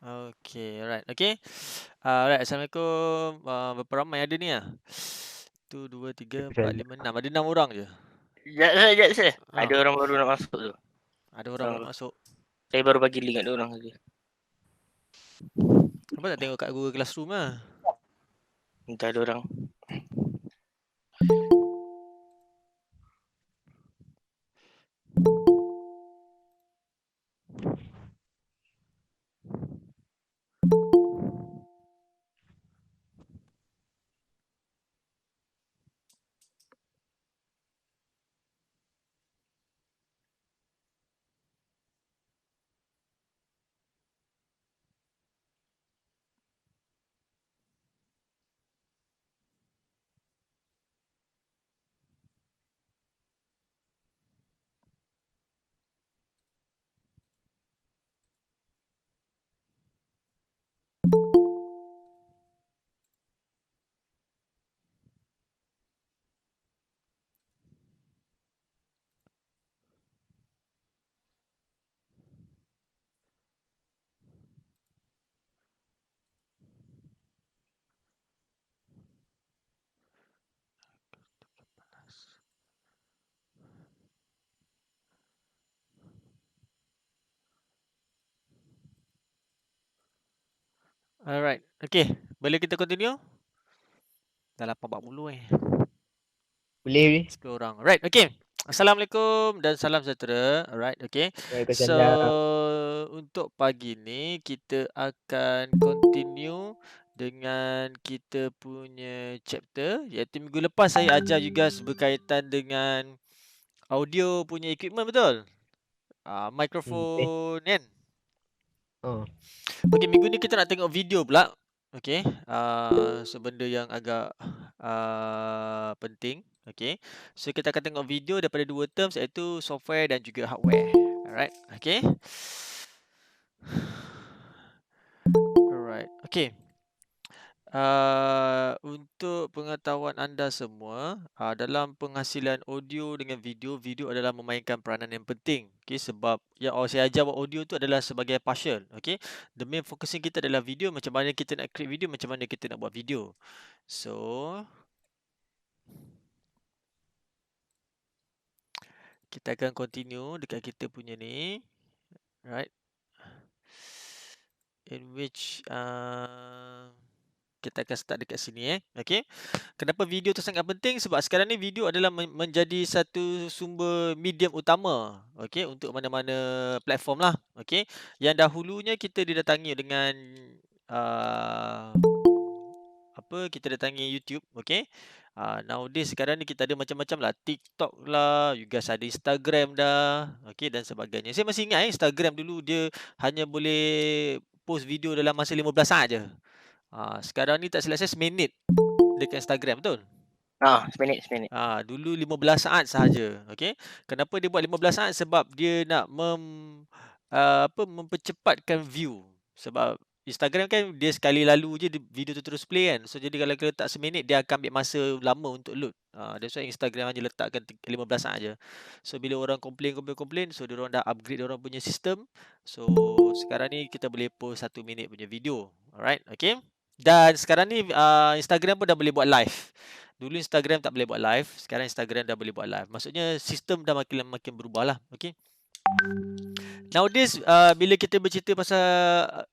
Okay, alright. Okay. Alright, Assalamualaikum. Berapa ramai ada ni ah? 1, 2, 3, 4, 5, 6. Ada 6 orang je. Sekejap saya. Ada Ha, orang baru nak masuk tu. ada orang baru masuk. Saya baru bagi link kat dia orang tadi. Kenapa tak tengok kat Google Classroom lah? Entah ada orang. Alright. Okay. Boleh kita continue? Dah 8.40 Boleh ni. 10 orang. Alright. Okay. Assalamualaikum dan salam sejahtera. Alright. Okay. So, untuk pagi ni kita akan continue dengan kita punya chapter, iaitu minggu lepas saya ajar you guys berkaitan dengan audio punya equipment, betul? Mikrofon kan? Oh. Okay, minggu ni kita nak tengok video pula. Okay, so benda yang agak penting. Okay, so kita akan tengok video daripada dua terms, iaitu software dan juga hardware. Alright, okay. Alright, okay. Untuk pengetahuan anda semua, dalam penghasilan audio dengan video, video adalah memainkan peranan yang penting. Okay, sebab yang saya ajar buat audio tu adalah sebagai partial. Okay, the main focusing kita adalah video. Macam mana kita nak create video, macam mana kita nak buat video. So, kita akan continue dekat kita punya ni. Right. In which kita akan start dekat sini Okay. Kenapa video tu sangat penting? Sebab sekarang ni video adalah menjadi satu sumber medium utama, okay, untuk mana-mana platform lah, okay. Yang dahulunya kita didatangi dengan kita datangi YouTube, okay. Nowadays sekarang ni kita ada macam-macam lah, TikTok lah, you guys ada Instagram dah, okay, dan sebagainya. Saya masih ingat Instagram dulu dia hanya boleh post video dalam masa 15 saat je. Sekarang ni tak silap saya seminit dekat Instagram, betul? Seminit. Dulu 15 saat sahaja. Okay. Kenapa dia buat 15 saat? Sebab dia nak mempercepatkan view. Sebab Instagram kan dia sekali lalu je video tu terus play kan. So jadi kalau kita letak seminit, dia akan ambil masa lama untuk load. That's why Instagram hanya letakkan 15 saat je. So bila orang complain, so dia orang dah upgrade dia orang punya sistem. So sekarang ni kita boleh post 1 minit punya video. Alright, okay. Dan sekarang ni Instagram pun dah boleh buat live. Dulu Instagram tak boleh buat live, sekarang Instagram dah boleh buat live. Maksudnya sistem dah makin berubah lah. Okay. Nowadays bila kita bercerita pasal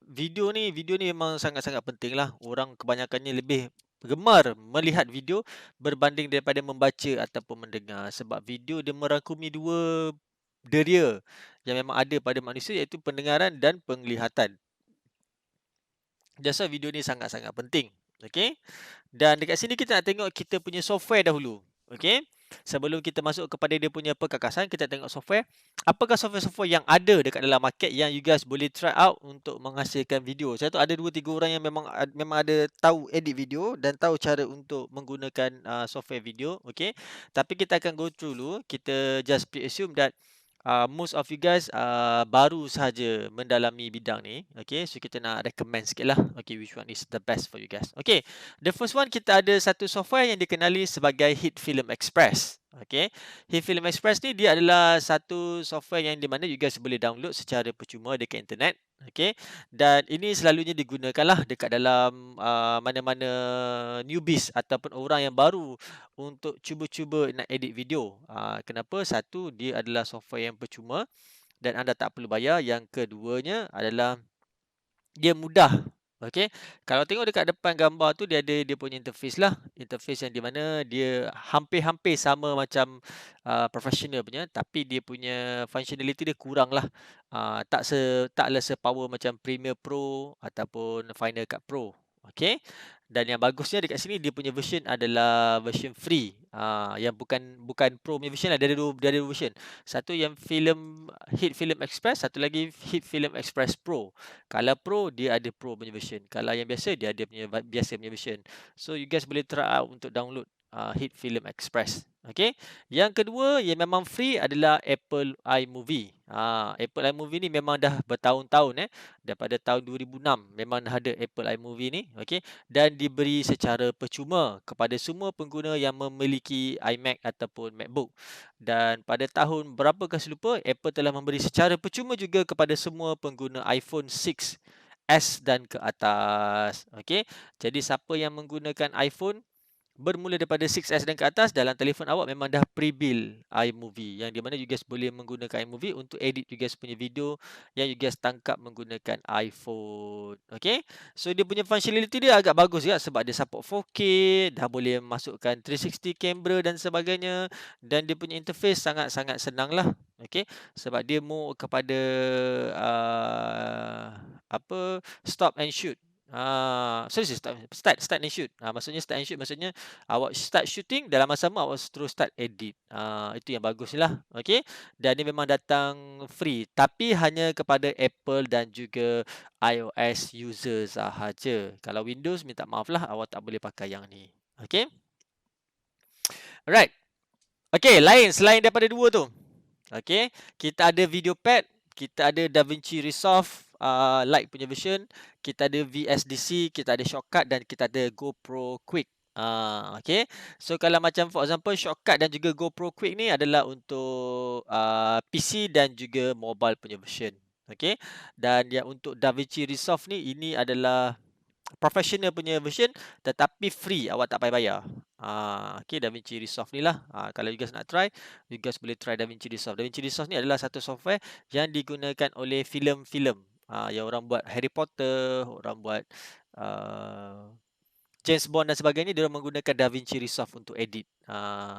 video ni memang sangat-sangat penting lah. Orang kebanyakannya lebih gemar melihat video berbanding daripada membaca ataupun mendengar. Sebab video dia merangkumi dua deria yang memang ada pada manusia, iaitu pendengaran dan penglihatan. That's why video ni sangat-sangat penting. Okay. Dan dekat sini kita nak tengok kita punya software dahulu. Okay. Sebelum kita masuk kepada dia punya perkakasan, kita tengok software. Apakah software-software yang ada dekat dalam market yang you guys boleh try out untuk menghasilkan video? Saya tahu ada 2-3 orang yang memang ada tahu edit video dan tahu cara untuk menggunakan software video. Okay. Tapi kita akan go through dulu. Kita just pre-assume that most of you guys baru sahaja mendalami bidang ni. Okay, so kita nak recommend sikit lah. Okay, which one is the best for you guys. Okay, the first one kita ada satu software yang dikenali sebagai HitFilm Express. Okay. Hit Film Express ni dia adalah satu software yang di mana you guys boleh download secara percuma dekat internet. Okay. Dan ini selalunya digunakan lah dekat dalam mana-mana newbies ataupun orang yang baru untuk cuba-cuba nak edit video. Kenapa? Satu, dia adalah software yang percuma dan anda tak perlu bayar. Yang keduanya adalah dia mudah. Okey. Kalau tengok dekat depan gambar tu dia ada dia punya interface lah. Interface yang di mana dia hampir-hampir sama macam professional punya, tapi dia punya functionality dia kurang lah. Taklah sepower macam Premiere Pro ataupun Final Cut Pro. Okey. Dan yang bagusnya dekat sini dia punya version adalah version free. Yang bukan Pro punya version lah. Dia ada dua version. Satu yang Hit Film Express, satu lagi Hit Film Express Pro. Kalau Pro dia ada Pro punya version. Kalau yang biasa dia ada punya biasa punya version. So you guys boleh try out untuk download Hit Film Express. Okay. Yang kedua yang memang free adalah Apple iMovie. Apple iMovie ni memang dah bertahun-tahun daripada tahun 2006 memang dah ada Apple iMovie ni. Okay. Dan diberi secara percuma kepada semua pengguna yang memiliki iMac ataupun MacBook. Dan pada tahun berapa ke saya lupa, Apple telah memberi secara percuma juga kepada semua pengguna iPhone 6S dan ke atas. Okey. Jadi siapa yang menggunakan iPhone bermula daripada 6S dan ke atas, dalam telefon awak memang dah pre-build iMovie, yang di mana you guys boleh menggunakan iMovie untuk edit you guys punya video yang you guys tangkap menggunakan iPhone. Okay. So dia punya functionality dia agak bagus juga sebab dia support 4K, dah boleh masukkan 360 camera dan sebagainya, dan dia punya interface sangat-sangat senang lah. Okay. Sebab dia more kepada stop and shoot. Start and shoot. Maksudnya start and shoot maksudnya awak start shooting, dalam masa sama awak terus start edit. Itu yang bagus lah. Okey. Dan dia memang datang free, tapi hanya kepada Apple dan juga iOS user sahaja. Kalau Windows minta maaf lah, awak tak boleh pakai yang ni. Okey. Alright. Okey, lain selain daripada dua tu. Okey, kita ada VideoPad, kita ada DaVinci Resolve Lite punya version, kita ada VSDC, kita ada Shortcut dan kita ada GoPro Quick. Okay. So kalau macam for example Shortcut dan juga GoPro Quick ni adalah untuk PC dan juga mobile punya version. Okay. Dan yang untuk DaVinci Resolve ni, ini adalah professional punya version tetapi free, awak tak payah bayar. Okay, DaVinci Resolve ni lah. Kalau you guys nak try, you guys boleh try DaVinci Resolve. DaVinci Resolve ni adalah satu software yang digunakan oleh filem-filem. Yang orang buat Harry Potter, orang buat James Bond dan sebagainya, dia orang menggunakan DaVinci Resolve untuk edit.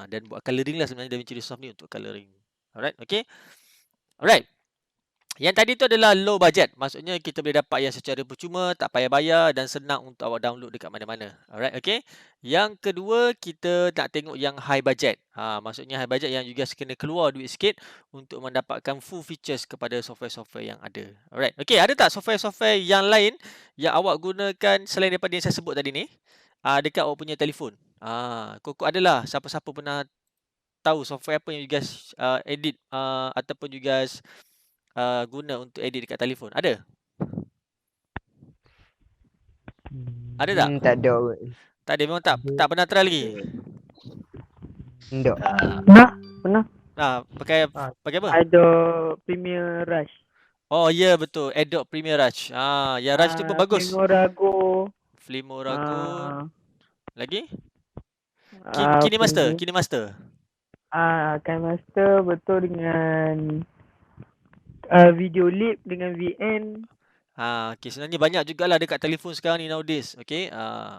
Dan buat colouring lah sebenarnya DaVinci Resolve ni untuk colouring. Alright, okay. Alright. Yang tadi tu adalah low budget. Maksudnya kita boleh dapat yang secara percuma, tak payah bayar dan senang untuk awak download dekat mana-mana. Alright, okay. Yang kedua, kita nak tengok yang high budget. Maksudnya high budget yang you guys kena keluar duit sikit untuk mendapatkan full features kepada software-software yang ada. Alright, okay. Ada tak software-software yang lain yang awak gunakan selain daripada yang saya sebut tadi ni? Dekat awak punya telefon. Koko adalah siapa-siapa pernah tahu software apa yang you guys edit ataupun you guys guna untuk edit dekat telefon? Ada? Ada tak? Tak ada. Tak ada, memang tak pernah try lagi. Tak. Pernah. Pakai Ah. apa? Ada Premiere Rush. Oh ya, betul. Adobe Premiere Rush. Yang Rush tu pun bagus. Filmora Go. Lagi? KineMaster. KineMaster betul dengan Video Lip dengan VN. Okay, sebenarnya banyak jugalah dekat telefon sekarang ni nowadays. Okay.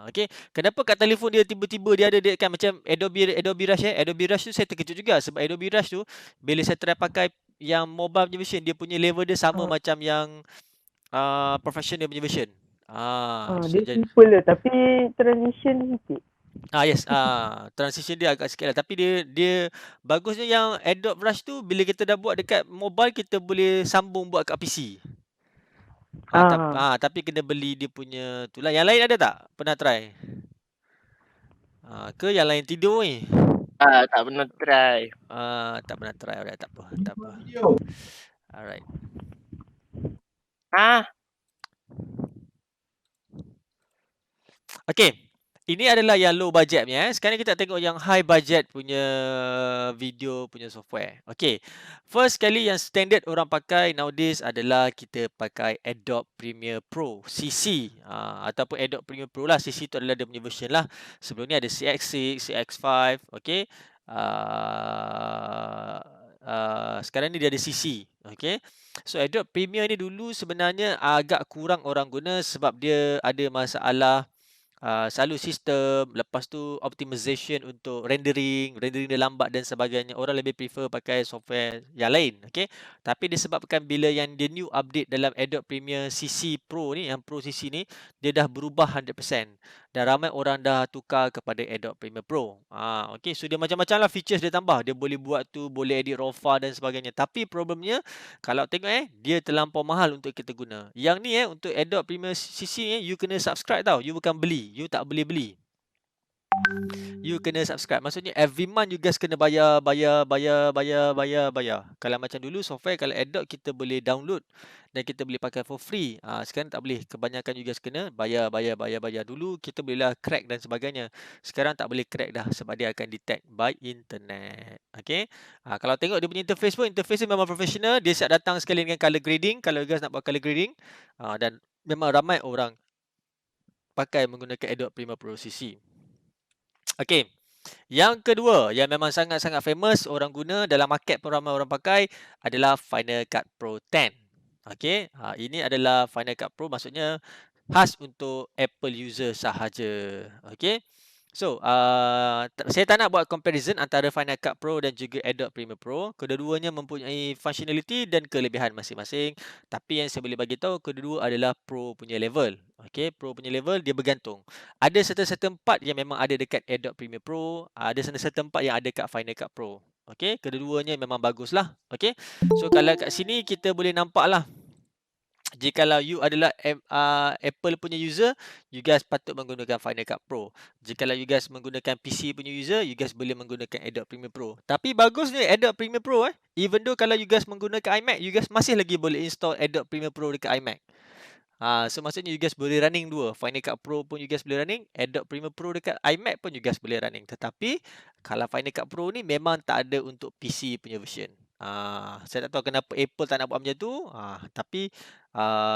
Okay. Kenapa kat telefon dia tiba-tiba dia ada dekat macam Adobe Rush Adobe Rush tu saya terkejut juga sebab Adobe Rush tu bila saya try pakai yang mobile punya version, dia punya level dia sama macam yang professional punya version. Dia simple lah tapi transition sikit. Yes. Transition dia agak sikit lah. Tapi dia bagusnya yang Adobe Rush tu bila kita dah buat dekat mobile, kita boleh sambung buat kat PC. Tapi kena beli dia punya tu lah. Yang lain ada tak? Pernah try? Ke yang lain tidur ni? Tak pernah try. Tak pernah try. Alright, tak apa. Alright. Okay. Ini adalah yang low budget punya. Sekarang kita tengok yang high budget punya video punya software. Okay. First sekali yang standard orang pakai nowadays adalah kita pakai Adobe Premiere Pro, CC. Ataupun Adobe Premiere Pro lah. CC tu adalah dia punya version lah. Sebelum ni ada CX6, CX5. Okay. Sekarang ni dia ada CC. Okay. So Adobe Premiere ni dulu sebenarnya agak kurang orang guna sebab dia ada masalah selalu sistem, lepas tu optimization untuk rendering dia lambat dan sebagainya. Orang lebih prefer pakai software yang lain, okey. Tapi disebabkan bila yang the new update dalam Adobe Premiere CC Pro ni, yang Pro CC ni, dia dah berubah 100%. Dan ramai orang dah tukar kepada Adobe Premiere Pro. Okey, so dia macam-macam lah features dia tambah. Dia boleh buat tu, boleh edit raw file dan sebagainya. Tapi problemnya, kalau tengok dia terlampau mahal untuk kita guna. Yang ni untuk Adobe Premiere CC you kena subscribe tau. You bukan beli. You tak boleh beli. You kena subscribe. Maksudnya every month you guys kena bayar. Kalau macam dulu software, kalau Adobe kita boleh download dan kita boleh pakai for free. Sekarang tak boleh. Kebanyakan you guys kena bayar. Dulu kita bolehlah crack dan sebagainya. Sekarang tak boleh crack dah sebab dia akan detect by internet. Okay. Kalau tengok dia punya interface pun, interface dia memang professional. Dia siap datang sekali dengan color grading. Kalau you guys nak buat color grading. Dan memang ramai orang pakai menggunakan Adobe Premiere Pro CC. Okey. Yang kedua, yang memang sangat-sangat famous orang guna dalam market pun ramai orang pakai adalah Final Cut Pro 10. Okey, ini adalah Final Cut Pro, maksudnya khas untuk Apple user sahaja. Okey. So, saya tak nak buat comparison antara Final Cut Pro dan juga Adobe Premiere Pro. Kedua-duanya mempunyai functionality dan kelebihan masing-masing. Tapi yang saya boleh bagi tahu, kedua adalah Pro punya level. Okey, Pro punya level dia bergantung. Ada certain part yang memang ada dekat Adobe Premiere Pro, ada certain part yang ada kat Final Cut Pro. Okey, kedua-duanya memang baguslah. Okey. So kalau kat sini kita boleh nampaklah, jikalau you adalah Apple punya user, you guys patut menggunakan Final Cut Pro. Jikalau you guys menggunakan PC punya user, you guys boleh menggunakan Adobe Premiere Pro. Tapi bagusnya Adobe Premiere Pro even though kalau you guys menggunakan iMac, you guys masih lagi boleh install Adobe Premiere Pro dekat iMac. So maksudnya you guys boleh running dua. Final Cut Pro pun you guys boleh running, Adobe Premiere Pro dekat iMac pun you guys boleh running. Tetapi kalau Final Cut Pro ni memang tak ada untuk PC punya version. Saya tak tahu kenapa Apple tak nak buat macam tu. Tapi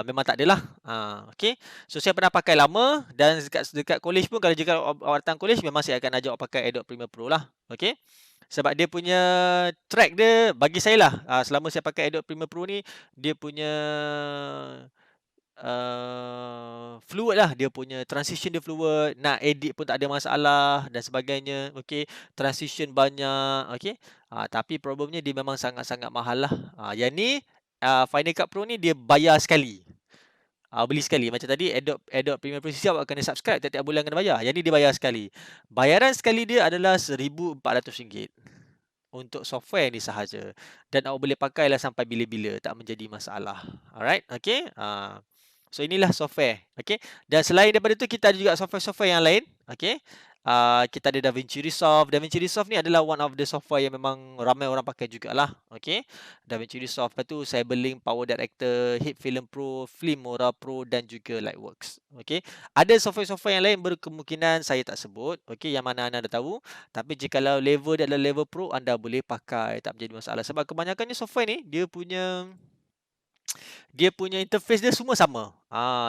memang tak adalah. Okay. So saya pernah pakai lama dan dekat college pun, kalau jika awak datang college, memang saya akan ajak awak pakai Adobe Premiere Pro lah. Okay. Sebab dia punya track dia, bagi saya lah, selama saya pakai Adobe Premiere Pro ni, dia punya fluid lah, dia punya transition dia fluid, nak edit pun tak ada masalah dan sebagainya. Okey, transition banyak. Okey, tapi problemnya dia memang sangat-sangat mahal lah. Yang ni Final Cut Pro ni dia bayar sekali. Beli sekali. Macam tadi Adobe Premiere Pro CC awak kena subscribe, tiap-tiap bulan kena bayar. Yang ni dia bayar sekali. Bayaran sekali dia adalah RM1,400 untuk software ni sahaja. Dan awak boleh pakailah sampai bila-bila, tak menjadi masalah. Alright, okay. So inilah software, okay. Dan selain daripada tu, kita ada juga software-software yang lain, okay. Kita ada DaVinci Resolve. DaVinci Resolve ni adalah one of the software yang memang ramai orang pakai jugalah, okay. DaVinci Resolve, lepas tu Cyberlink, Power Director, Hit Film Pro, Filmora Pro dan juga Lightworks, okay. Ada software-software yang lain berkemungkinan saya tak sebut, okay, yang mana anda tahu. Tapi jikalau level dia adalah level Pro, anda boleh pakai, tak menjadi masalah. Sebab kebanyakannya software ni, dia punya interface dia semua sama.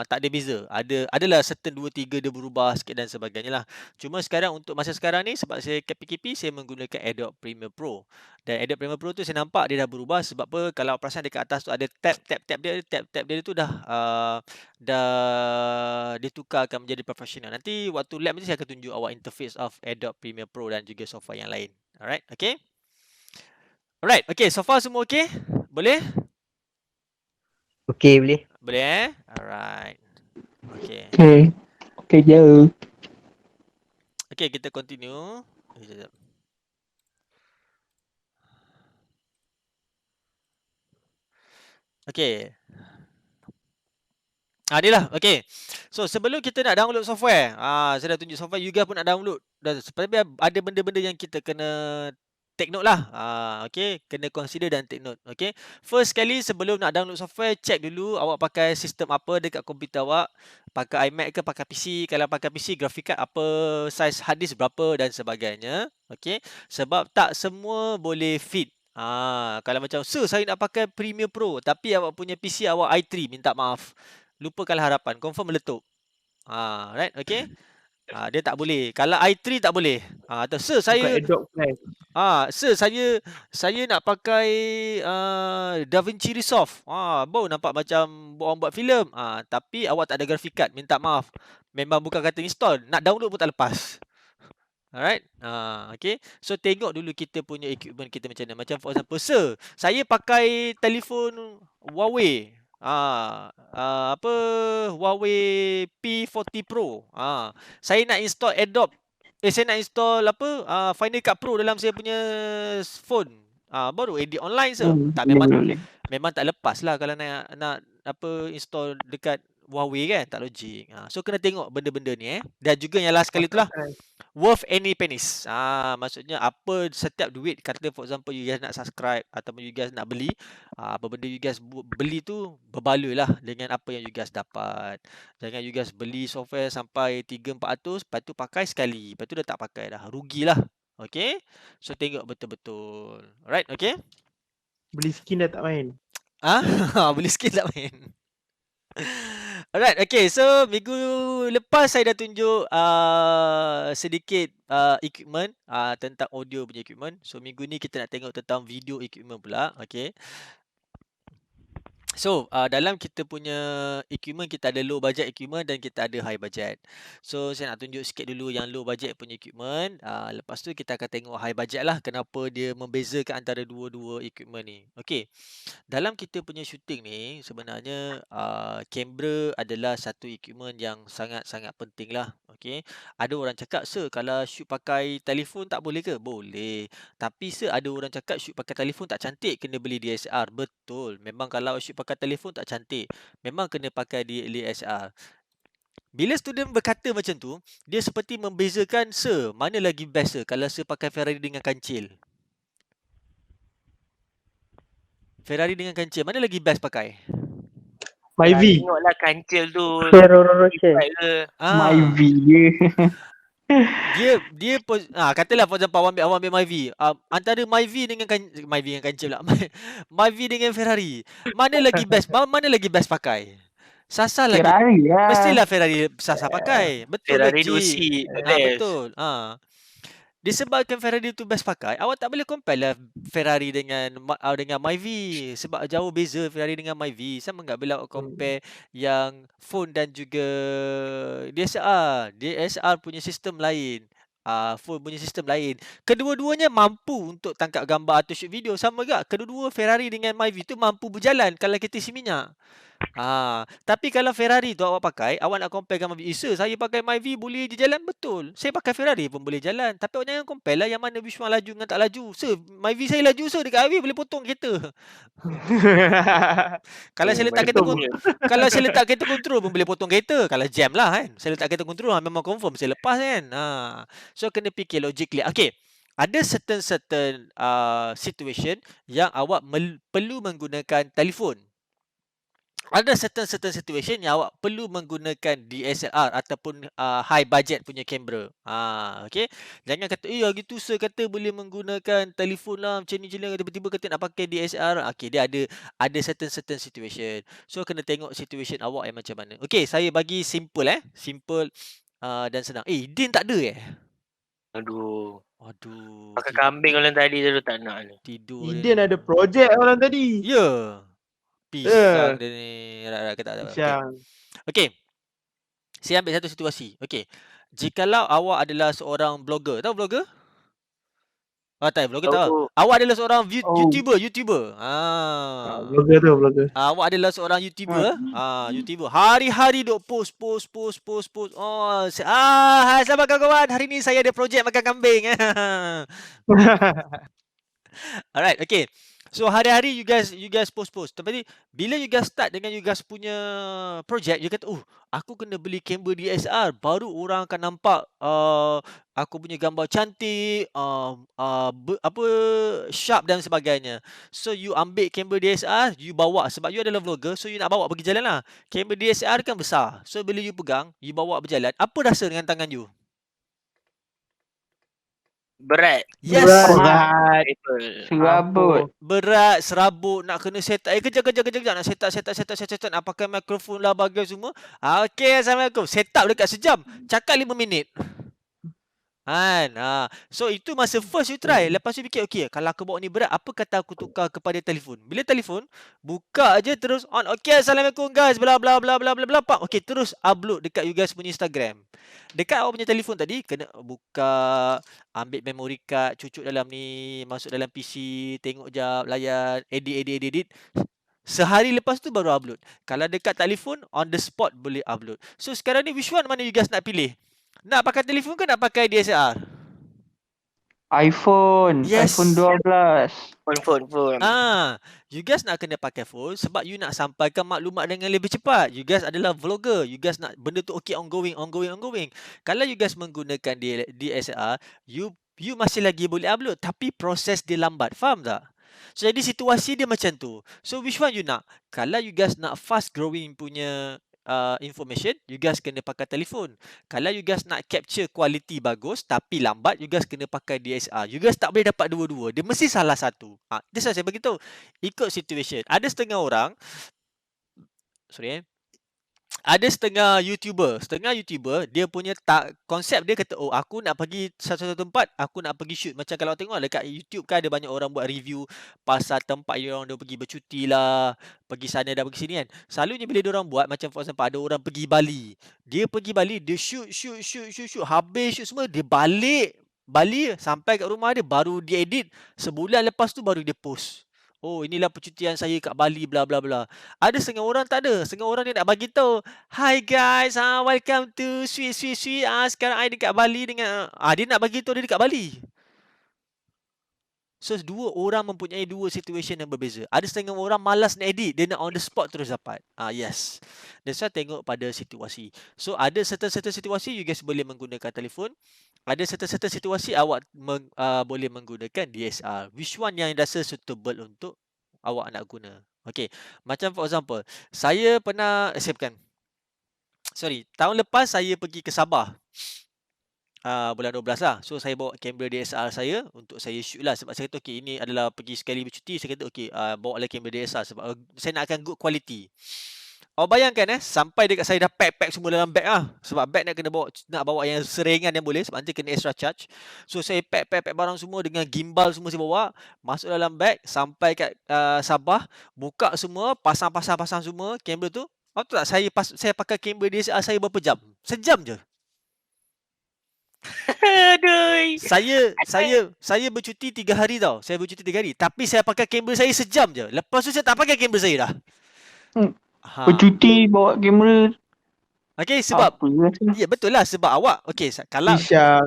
Tak ada beza. Adalah certain 2-3 dia berubah sikit dan sebagainya lah. Cuma sekarang, untuk masa sekarang ni, sebab saya PKP, saya menggunakan Adobe Premiere Pro. Dan Adobe Premiere Pro tu saya nampak dia dah berubah. Sebab apa? Kalau perasan dekat atas tu ada tab dia tu dah ditukarkan menjadi professional. Nanti waktu lab ni saya akan tunjuk awak interface of Adobe Premiere Pro dan juga software yang lain. Alright, okay. Alright, okay. So far semua okay? Boleh? Okey, boleh. Boleh Alright. Okay. Okay je. Okay, kita continue. Sekejap. Okay. Ni lah. Okay. So sebelum kita nak download software, saya dah tunjuk software, you guys pun nak download. Dan sebenarnya ada benda-benda yang kita kena take note lah. Okay, kena consider dan take note. Okay, first sekali sebelum nak download software, check dulu awak pakai sistem apa dekat komputer awak. Pakai iMac ke pakai PC. Kalau pakai PC, graphic card apa, size hard disk berapa dan sebagainya. Okay, sebab tak semua boleh fit. Kalau macam, sir saya nak pakai Premiere Pro tapi awak punya PC awak i3, minta maaf. Lupakan harapan, confirm meletup. Right, okay. Dia tak boleh. Kalau i3 tak boleh. Atau sir Bukan saya Adobe Flash. sir saya nak pakai DaVinci Resolve. Baru nampak macam orang buat filem. Tapi awak tak ada graphic card, minta maaf. Memang bukan kata install, nak download pun tak lepas. Alright. Okay. So tengok dulu kita punya equipment kita macam mana. Macam for example, sir, saya pakai telefon Huawei. Huawei P40 Pro. Saya nak install Adobe. Saya nak install Final Cut Pro dalam saya punya phone. Baru edit online, sir. Tak, memang tak lepas lah kalau nak install dekat Huawei kan, tak logik. So kena tengok benda-benda ni Dan juga yang last kali tu lah, worth any pennies. Maksudnya apa setiap duit, kata for example you guys nak subscribe ataupun you guys nak beli, apa benda you guys beli tu berbaloi lah dengan apa yang you guys dapat. Jangan you guys beli software sampai 300-400, lepas tu pakai sekali, lepas tu dah tak pakai dah, rugilah. Okay, so tengok betul-betul. Alright, okay. Beli skin dah tak main. Beli skin tak main. Alright, okay. So minggu lepas saya dah tunjuk sedikit equipment tentang audio punya equipment. So minggu ni kita nak tengok tentang video equipment pula. Okay. So dalam kita punya equipment, kita ada low budget equipment dan kita ada high budget. So saya nak tunjuk sikit dulu yang low budget punya equipment. Lepas tu kita akan tengok high budget lah, kenapa dia membezakan antara dua-dua equipment ni. Okay. Dalam kita punya shooting ni sebenarnya kamera adalah satu equipment yang sangat-sangat penting lah. Okay. Ada orang cakap, sir kalau shoot pakai telefon tak boleh ke? Boleh. Tapi sir, ada orang cakap shoot pakai telefon tak cantik, kena beli DSLR. Betul. Memang kalau shoot pakai telefon tak cantik, memang kena pakai DSLR. Bila student berkata macam tu, dia seperti membezakan, sir, mana lagi best sir kalau sir pakai Ferrari dengan kancil? Ferrari dengan kancil, mana lagi best pakai? Myvi. Tengoklah kancil tu. Ferrero Rocher. Baik ke? Myvi Dia katalah for example awak ambil Myvi. Antara Myvi dengan kancil lah. Myvi dengan Ferrari, mana lagi best? Mana lagi best pakai? Sasa lagi. Ferrari lah. Mestilah Ferrari Sasa pakai. Betul. Ferrari logik. 2 seat, the best. Betul. Disebabkan Ferrari tu best pakai, awak tak boleh compare lah Ferrari dengan Myvi, sebab jauh beza Ferrari dengan Myvi. Sama enggak bila awak compare yang phone dan juga DSLR. DSLR punya sistem lain, phone punya sistem lain. Kedua-duanya mampu untuk tangkap gambar atau shoot video. Sama enggak kedua-dua Ferrari dengan Myvi tu mampu berjalan kalau kita isi minyak. Tapi kalau Ferrari tu awak pakai, awak nak compare dengan Myvi. Sir, saya pakai Myvi boleh je jalan. Betul. Saya pakai Ferrari pun boleh jalan. Tapi awak jangan compare lah yang mana which one laju dengan tak laju. Sir, Myvi saya laju sir, dekat highway boleh potong kereta. Kalau saya letak kereta kalau saya letak kereta kontrol pun boleh potong kereta. Kalau jam lah kan. Saya letak kereta kontrol memang confirm saya lepas kan. So kena fikir logically. Okay. Ada certain situation yang awak perlu menggunakan telefon. Ada certain situation yang awak perlu menggunakan DSLR ataupun high budget punya kamera. Okay. Jangan kata, gitu sir kata boleh menggunakan telefon lah macam ni je lah, tiba-tiba kata nak pakai DSLR. Okay, dia ada certain situation. So kena tengok situation awak yang macam mana. Okay, saya bagi simple simple dan senang. Din tak ada Aduh. Pakai tidur. kambing orang tadi tu tak nak ni. Tidur Indian ada projek orang tadi. Ya. Pisang dia ni. Pisang. Okay. Saya ambil satu situasi. Okay. Jikalau awak adalah seorang blogger. Tahu blogger? Tak, blogger tahu. Awak adalah seorang YouTuber. Blogger. Awak adalah seorang YouTuber. YouTuber. Hari-hari duk post. Selamat kawan-kawan. Hari ni saya ada projek makan kambing. Alright, okay. So hari-hari you guys post. Tapi bila you guys start dengan you guys punya project, you kata, aku kena beli kamera DSLR baru orang akan nampak aku punya gambar cantik, apa sharp dan sebagainya. So you ambil kamera DSLR, you bawa sebab you adalah vlogger, so you nak bawa pergi jalan lah. Kamera DSLR kan besar. So bila you pegang, you bawa berjalan, apa rasa dengan tangan you? Berat. Yes. Berat. Serabut. Berat, serabut, nak kena set up. Kejap. Nak set up. Nak pakai mikrofon lah bagai semua. Okay, Assalamualaikum. Set up dekat sejam. Cakap 5 minit. Kan? So, itu masa first you try. Lepas tu fikir, okay, kalau aku bawa ni berat, apa kata aku tukar kepada telefon? Bila telefon, buka aja terus on. Okay, Assalamualaikum guys. Bla bla bla bla bla bla. Okay, terus upload dekat you guys punya Instagram. Dekat awak punya telefon tadi, kena buka, ambil memory card, cucuk dalam ni, masuk dalam PC, tengok jap, layan, edit. Sehari lepas tu baru upload. Kalau dekat telefon, on the spot boleh upload. So sekarang ni which one mana you guys nak pilih? Nak pakai telefon ke nak pakai DSLR? iPhone. Yes. iPhone 12. Phone. You guys nak kena pakai phone sebab you nak sampaikan maklumat dengan lebih cepat. You guys adalah vlogger. You guys nak benda tu okay, ongoing. Kalau you guys menggunakan DSLR, you masih lagi boleh upload tapi proses dia lambat. Faham tak? So jadi situasi dia macam tu. So which one you nak? Kalau you guys nak fast growing punya information, you guys kena pakai telefon. Kalau you guys nak capture quality bagus tapi lambat, you guys kena pakai DSLR. You guys tak boleh dapat dua-dua. Dia mesti salah satu. That's why saya beritahu. Ikut situation. Ada setengah orang, ada setengah YouTuber, dia punya konsep dia kata, aku nak pergi satu tempat, aku nak pergi shoot. Macam kalau tengok dekat YouTube kan ada banyak orang buat review pasal tempat yang orang dia pergi bercuti lah, pergi sana dan pergi sini kan. Selalunya bila dia orang buat, macam for example ada orang pergi Bali. Dia pergi Bali, dia shoot. Habis shoot semua, dia balik Bali, sampai kat rumah dia baru dia edit. Sebulan lepas tu baru dia post. Inilah percutian saya kat Bali, bla bla bla. Ada setengah orang tak ada. Setengah orang dia nak bagi tahu, "Hi guys, welcome to Sweet. Sekarang I dekat Bali dengan dia nak bagi tahu dia dekat Bali." So dua orang mempunyai dua situation yang berbeza. Ada setengah orang malas nak edit, dia nak on the spot terus dapat. Yes. That's why tengok pada situasi. So ada certain situasi you guys boleh menggunakan telefon. Ada certain situasi awak boleh menggunakan DSLR. Which one yang rasa suitable untuk awak nak guna? Okay. Macam for example, saya pernah tahun lepas saya pergi ke Sabah. Bulan 12 lah. So saya bawa kamera DSLR saya untuk saya shoot lah. Sebab saya kata okay, ini adalah pergi sekali bercuti. Saya kata okay, bawa lah kamera DSLR sebab saya nakkan good quality. Bayangkan sampai dekat saya dah pack semua dalam bag lah. Sebab bag nak bawa yang seringan yang boleh. Sebab nanti kena extra charge. So saya pack barang semua dengan gimbal semua saya bawa. Masuk dalam bag. Sampai kat Sabah. Buka semua. Pasang semua kamera tu. Tahu tak saya pakai kamera DSLR saya berapa jam? Sejam je. Aduh. Saya bercuti 3 hari tau. Tapi saya pakai kamera saya sejam je. Lepas tu saya tak pakai kamera saya dah. Bercuti bawa kamera. Okay, sebab ya betul lah sebab awak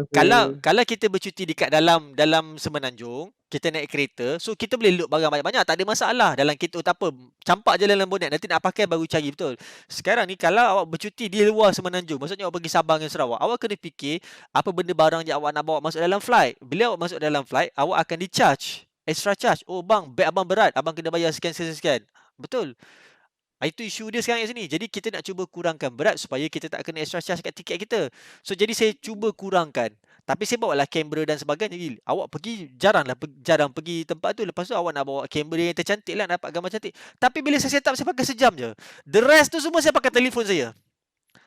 kalau kita bercuti dekat dalam Semenanjung, kita naik kereta, so kita boleh load barang banyak-banyak, tak ada masalah. Dalam kereta tak apa, campak je dalam bonet, nanti nak pakai baru cari betul. Sekarang ni kalau awak bercuti di luar Semenanjung, maksudnya awak pergi Sabang dan Sarawak, awak kena fikir apa benda barang yang awak nak bawa masuk dalam flight. Bila awak masuk dalam flight, awak akan di-charge, extra charge. Bang, beg abang berat, abang kena bayar sekian. Betul. Itu isu dia sekarang kat sini. Jadi kita nak cuba kurangkan berat supaya kita tak kena extra charge kat tiket kita. So jadi saya cuba kurangkan. Tapi saya bawa lah kamera dan sebagainya. Awak pergi jarang pergi tempat tu. Lepas tu awak nak bawa kamera yang tercantik lah, nak dapat gambar cantik. Tapi bila saya set up, saya pakai sejam je. The rest tu semua saya pakai telefon saya.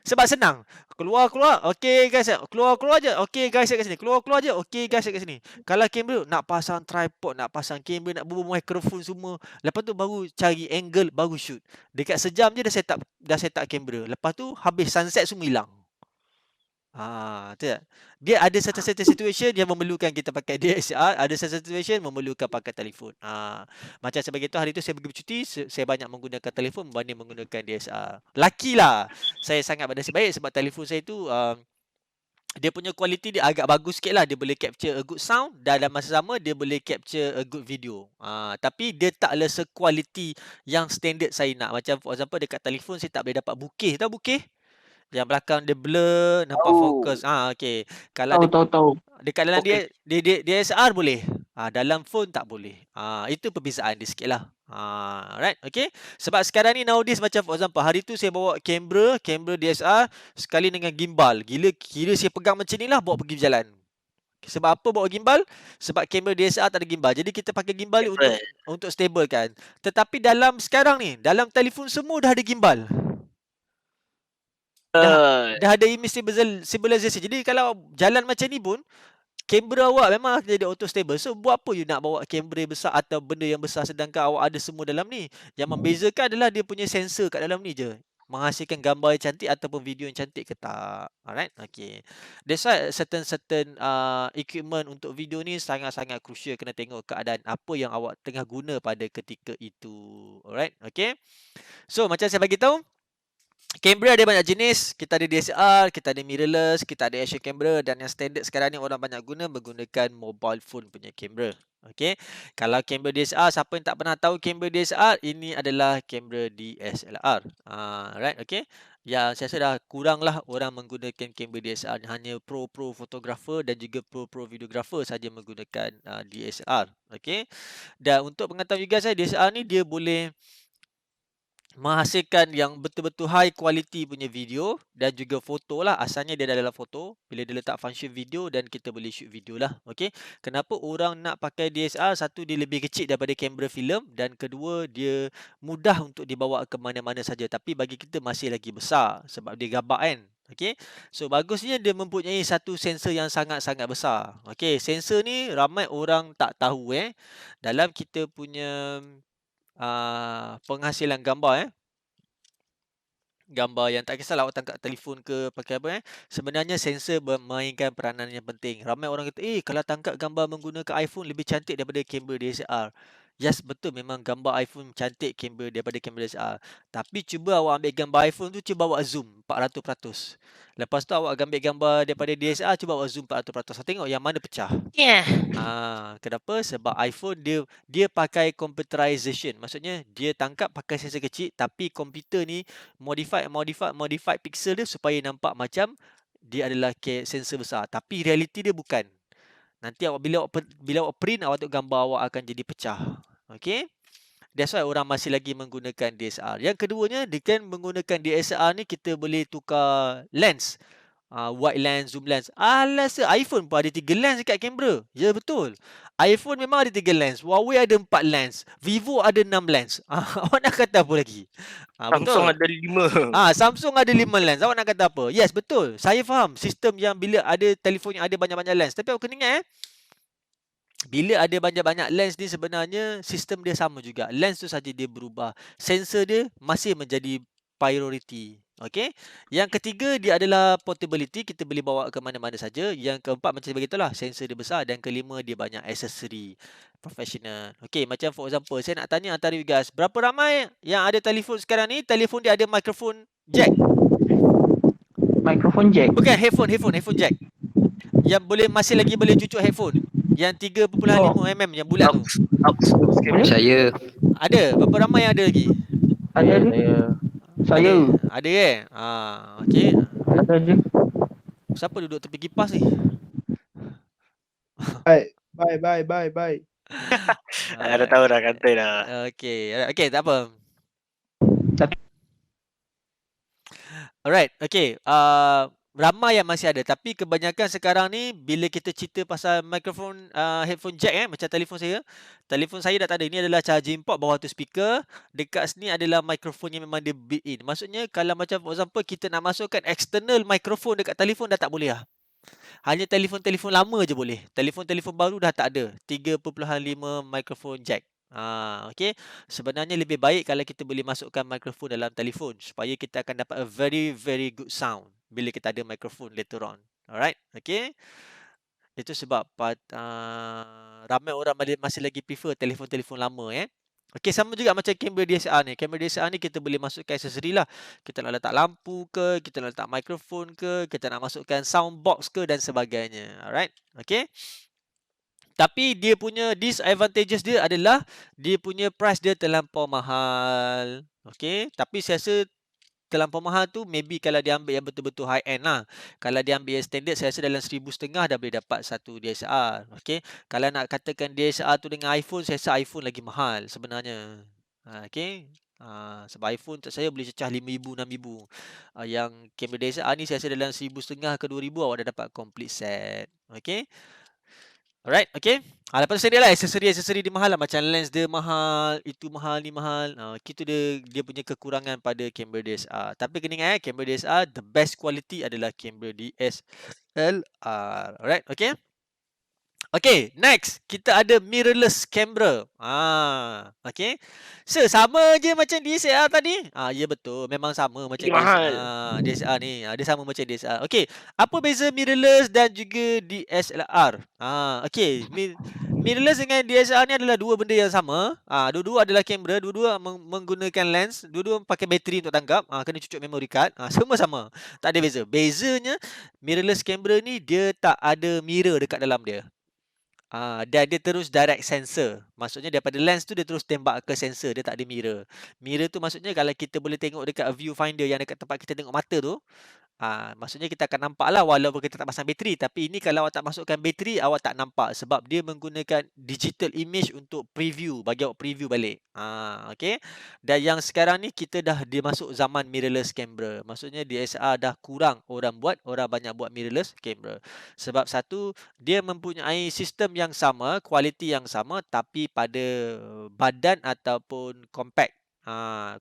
Sebab senang. Keluar. Okay guys. Keluar je. Okay guys kat sini. Keluar je. Okay guys kat sini. Kalau kamera nak pasang tripod, nak pasang kamera, nak bawa mikrofon semua. Lepas tu baru cari angle, baru shoot. Dekat sejam je dah set up kamera. Lepas tu habis sunset semua hilang. Betul tak? Dia ada certain situation yang memerlukan kita pakai DSLR, ada certain situation memerlukan pakai telefon. Macam sebagai tu hari tu saya pergi bercuti, saya banyak menggunakan telefon berbanding menggunakan DSLR. Lucky lah saya sangat bernasib baik sebab telefon saya tu dia punya kualiti dia agak bagus sikit lah. Dia boleh capture a good sound dan dalam masa sama dia boleh capture a good video. Tapi dia taklah sekualiti yang standard saya nak. Macam for example dekat telefon saya tak boleh dapat bokeh. Tahu bokeh? Yang belakang dia blur, nampak fokus. Okay. Kalau Tahu. dekat dalam DSLR boleh. Dalam phone tak boleh. Itu perbezaan dia sikit lah. Right, okay. Sebab sekarang ni nowadays macam for example hari tu saya bawa kamera DSLR sekali dengan gimbal. Kira saya pegang macam ni lah bawa pergi berjalan. Sebab apa bawa gimbal? Sebab kamera DSLR tak ada gimbal. Jadi kita pakai gimbal ni untuk stable kan. Tetapi dalam sekarang ni, dalam telefon semua dah ada gimbal. Dah ada image stabilization. Jadi kalau jalan macam ni pun kamera awak memang akan jadi auto stable. So buat apa you nak bawa kamera besar atau benda yang besar sedangkan awak ada semua dalam ni? Yang membezakan adalah dia punya sensor kat dalam ni je. Menghasilkan gambar yang cantik ataupun video yang cantik ke tak. Alright, okay. That's why certain equipment untuk video ni sangat-sangat crucial. Kena tengok keadaan apa yang awak tengah guna pada ketika itu. Alright, okay. So macam saya bagi tahu, kamera ada banyak jenis. Kita ada DSLR, kita ada mirrorless, kita ada action camera dan yang standard sekarang ni orang banyak guna menggunakan mobile phone punya kamera. Okey. Kalau kamera DSLR, siapa yang tak pernah tahu kamera DSLR, ini adalah kamera DSLR. Right, okey. Ya, saya rasa dah kuranglah orang menggunakan kamera DSLR. Hanya pro fotografer dan juga pro videographer saja menggunakan DSLR. Okey. Dan untuk pengetahuan juga saya, DSLR ni dia boleh menghasilkan yang betul-betul high quality punya video dan juga foto lah. Asalnya dia dalam foto. Bila dia letak function video dan kita boleh shoot video lah. Okay. Kenapa orang nak pakai DSLR? Satu, dia lebih kecil daripada kamera filem. Dan kedua, dia mudah untuk dibawa ke mana-mana saja. Tapi bagi kita masih lagi besar. Sebab dia gabak kan. Okay. So bagusnya dia mempunyai satu sensor yang sangat-sangat besar. Okay. Sensor ni ramai orang tak tahu dalam kita punya penghasilan gambar gambar yang tak kisahlah awak tangkap telefon ke pakai apa sebenarnya sensor memainkan peranan yang penting. Ramai orang kata kalau tangkap gambar menggunakan iPhone lebih cantik daripada kamera DSLR. Yes, betul, memang gambar iPhone cantik daripada kamera DSLR. Tapi cuba awak ambil gambar iPhone tu, cuba awak zoom 400%. Lepas tu awak ambil gambar daripada DSLR, cuba awak zoom 400%. Tengok yang mana pecah. Kenapa? Sebab iPhone dia pakai computerization. Maksudnya dia tangkap pakai sensor kecil, tapi komputer ni modify pixel dia supaya nampak macam dia adalah sensor besar. Tapi realiti dia bukan. Nanti bila awak print, awak tengok gambar awak akan jadi pecah. Okay. That's why orang masih lagi menggunakan DSLR. Yang keduanya, dengan menggunakan DSLR ni kita boleh tukar lens. Wide lens, zoom lens. Alas, iPhone pun ada 3 lens dekat kamera. Ya, betul. iPhone memang ada 3 lens. Huawei ada 4 lens. Vivo ada 6 lens. Awak nak kata apa lagi? Samsung betul. ada 5. Samsung ada 5 lens. Awak nak kata apa? Yes, betul. Saya faham sistem yang bila ada telefon yang ada banyak-banyak lens. Tapi awak kena ingat bila ada banyak-banyak lens ni sebenarnya sistem dia sama juga. Lens tu saja dia berubah. Sensor dia masih menjadi priority. Okay. Yang ketiga dia adalah portability. Kita boleh bawa ke mana-mana saja. Yang keempat macam begitulah. Sensor dia besar. Dan kelima dia banyak aksesori professional. Okay. Macam for example saya nak tanya antara you guys. Berapa ramai yang ada telefon sekarang ni? Telefon dia ada mikrofon jack. Mikrofon jack. Bukan headphone jack. Yang masih lagi boleh cucuk headphone. Yang 3.5 mm yang bulat tu. Saya. Ada. Berapa ramai yang ada lagi? Ada. Saya. Ada okey. Ada je. Siapa duduk tepi kipas ni? Bye. Dah tahu dah kata dah. Okey, tak apa. Alright, okey. Ramai yang masih ada, tapi kebanyakan sekarang ni bila kita cerita pasal mikrofon headphone jack macam telefon saya dah tak ada. Ini adalah charging port, bawah tu speaker, dekat sini adalah mikrofon yang memang dia built in. Maksudnya kalau macam for example kita nak masukkan external mikrofon dekat telefon dah tak boleh lah. Hanya telefon-telefon lama je boleh. Telefon-telefon baru dah tak ada 3.5 mikrofon jack. Okay. Sebenarnya lebih baik kalau kita boleh masukkan mikrofon dalam telefon supaya kita akan dapat a very very good sound bila kita ada mikrofon later on. Alright. Okay. Itu sebab ramai orang masih lagi prefer telefon-telefon lama Okey, sama juga macam kamera DSLR ni. Kamera DSLR ni kita boleh masukkan aksesori lah. Kita nak letak lampu ke, kita nak letak mikrofon ke, kita nak masukkan soundbox ke dan sebagainya. Alright. Okey. Tapi dia punya disadvantages dia adalah dia punya price dia terlampau mahal. Okey, tapi saya rasa terlampau mahal tu maybe kalau dia ambil yang betul-betul high end lah. Kalau dia ambil yang standard saya rasa dalam 1,500 dah boleh dapat satu DSLR. Okey. Kalau nak katakan DSLR tu dengan iPhone, saya rasa iPhone lagi mahal sebenarnya. Okey. Sebab iPhone tak saya boleh cecah 5,000 6,000. Yang kamera DSLR ni saya rasa dalam 1,500 ke 2,000 awak dah dapat complete set. Okey. Alright, okay. Lepas tu saya lah aksesori dia mahal lah. Macam lens dia mahal, itu mahal, ni mahal. Itu dia punya kekurangan pada kamera DSLR. Tapi kena ingat kamera DSLR, the best quality adalah kamera DSLR. Alright, okay. Okay, next. Kita ada mirrorless camera. Okay. So, sama je macam DSLR tadi? Ya betul. Memang sama macam DSLR ni. Dia sama macam DSLR. Okay. Apa beza mirrorless dan juga DSLR? Okay. Mirrorless dengan DSLR ni adalah dua benda yang sama. Dua-dua adalah kamera. Dua-dua menggunakan lens. Dua-dua pakai bateri untuk tangkap. Kena cucuk memory card. Semua sama. Tak ada beza. Bezanya, mirrorless camera ni dia tak ada mirror dekat dalam dia. Dan dia terus direct sensor. Maksudnya daripada lens tu dia terus tembak ke sensor. Dia tak ada mirror. Mirror tu maksudnya kalau kita boleh tengok dekat viewfinder yang dekat tempat kita tengok mata tu. Maksudnya kita akan nampak lah walaupun kita tak pasang bateri. Tapi ini kalau awak tak masukkan bateri, awak tak nampak. Sebab dia menggunakan digital image untuk preview. Bagi awak preview balik. Okay. Dan yang sekarang ni kita dah masuk zaman mirrorless camera. Maksudnya DSLR dah kurang orang buat. Orang banyak buat mirrorless camera. Sebab satu, dia mempunyai sistem yang sama, kualiti yang sama. Tapi pada badan ataupun compact.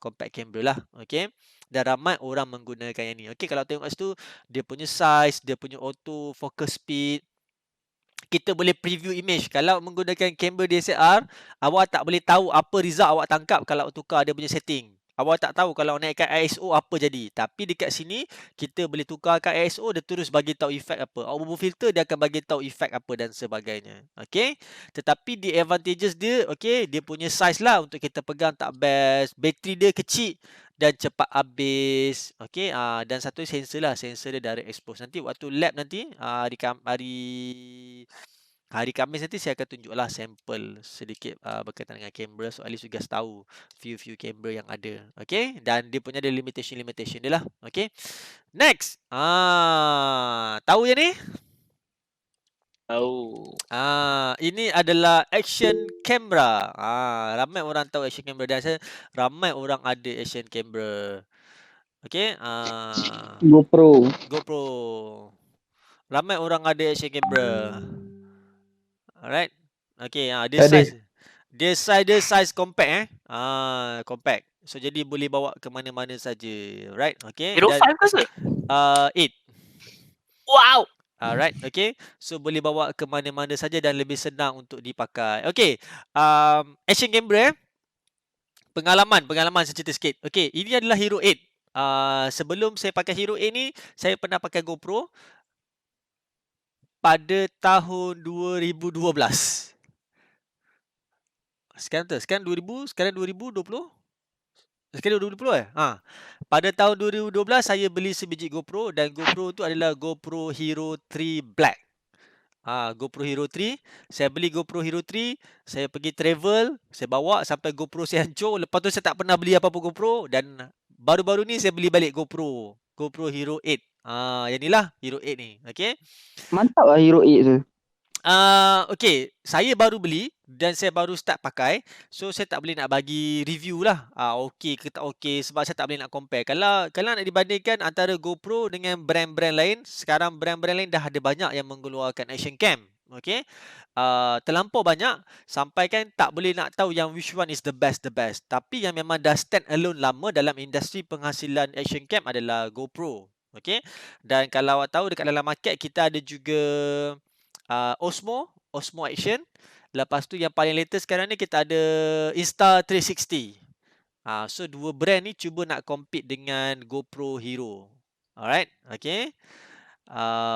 Compact camera lah. Okay. Dan ramai orang menggunakan yang ni. Okey, kalau tengok kat situ, dia punya size, dia punya auto focus speed. Kita boleh preview image. Kalau menggunakan kamera DSLR, awak tak boleh tahu apa result awak tangkap kalau tukar dia punya setting. Awak tak tahu kalau naikkan ISO apa jadi. Tapi dekat sini, kita boleh tukarkan ISO, dia terus bagi tahu efek apa. Awak bubuh filter, dia akan bagi tahu efek apa dan sebagainya. Okey. Tetapi the advantages dia, okey, dia punya size lah untuk kita pegang tak best. Bateri dia kecil dan cepat habis. Okey. Dan satu sensor lah. Sensor dia direct expose. Nanti waktu lab nanti, hari Khamis nanti saya akan tunjuklah sampel sedikit berkaitan dengan kamera. So, at least you guys tahu view kamera yang ada. Okay. Dan dia punya ada limitation dia lah. Okay. Next. Tahu je ni? Tahu. Ini adalah action camera. Ramai orang tahu action camera. Dan saya ramai orang ada action camera. Okay. GoPro. Ramai orang ada action camera. Alright. Okay. Dia size compact compact. So jadi boleh bawa ke mana-mana saja. Right. Okay. Hero 5 ke sir? 8. Wow. Alright. Okay. So boleh bawa ke mana-mana saja dan lebih senang untuk dipakai. Okay. Action camera. Pengalaman saya cerita sikit. Okay. Ini adalah Hero 8. Sebelum saya pakai Hero 8 ni, saya pernah pakai GoPro pada tahun 2012. Sekarang 2020? Sekarang 2020 Pada tahun 2012 saya beli sebiji GoPro dan GoPro tu adalah GoPro Hero 3 Black. GoPro Hero 3. Saya beli GoPro Hero 3, saya pergi travel, saya bawa sampai GoPro saya hancur. Lepas tu saya tak pernah beli apa-apa GoPro dan baru-baru ni saya beli balik GoPro Hero 8. Yang ni lah Hero 8 ni. Okay. Mantap lah Hero 8 tu. Okay, saya baru beli dan saya baru start pakai. So saya tak boleh nak bagi review lah. Okay ke tak okay sebab saya tak boleh nak compare. Kalau nak dibandingkan antara GoPro dengan brand-brand lain, sekarang brand-brand lain dah ada banyak yang mengeluarkan action cam. Okay. Terlampau banyak sampai kan tak boleh nak tahu yang which one is the best. Tapi yang memang dah stand alone lama dalam industri penghasilan action cam adalah GoPro. Okay. Dan kalau awak tahu dekat dalam market kita ada juga Osmo Action. Lepas tu yang paling latest sekarang ni kita ada Insta360. So dua brand ni cuba nak compete dengan GoPro Hero. Alright. Okay.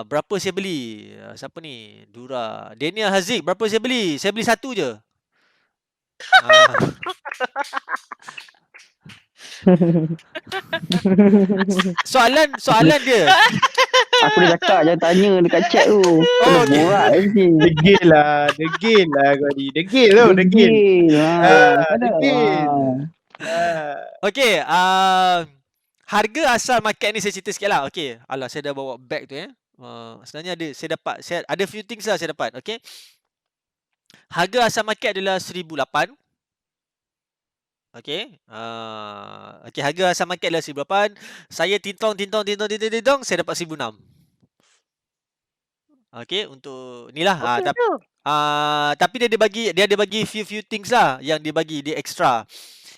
Berapa saya beli? Siapa ni? Dura. Daniel Haziq. Berapa saya beli? Saya beli satu je. Ah. Soalan dia. Aku dah cakap jangan tanya dekat chat tu. Oh, Kena okey. borak je. Degil lah kau ni. Degil tau, degil. Degil. Ah, Ada. degil. Ah. Okey, harga asal market ni saya cerita sikit lah. Okey, alah saya dah bawa bag tu sebenarnya saya ada few things lah saya dapat. Okey. Harga asal market adalah 1008. Okey. Okey, harga asal market adalah 1008. Saya tintong, saya dapat 1006. Okey, untuk ni lah. Okey tu. Tapi dia ada bagi few things lah yang dia bagi, dia extra.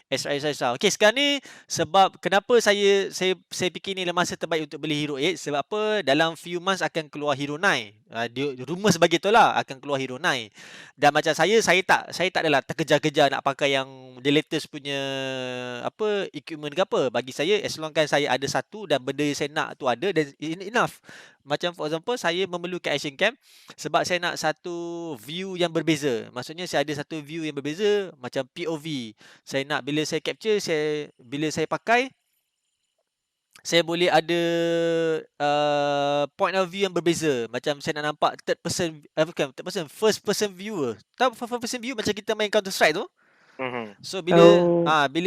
Extra. Okey, sekarang ni sebab kenapa saya fikir ni masa terbaik untuk beli Hero 8 sebab apa? Dalam few months akan keluar Hero 9. Dia rumours bagi itulah akan keluar Hero 9. Dan macam saya tak adalah terkejar-kejar nak pakai yang the latest punya equipment ke apa. Bagi saya as long kan saya ada satu dan benda yang saya nak tu ada dan enough. Macam for example saya memerlukan action cam sebab saya nak satu view yang berbeza. Maksudnya saya ada satu view yang berbeza macam POV. Saya nak bila saya capture, bila saya pakai, saya boleh ada point of view yang berbeza. Macam saya nak nampak first person viewer. Tahu first person view macam kita main Counter Strike tu. So bila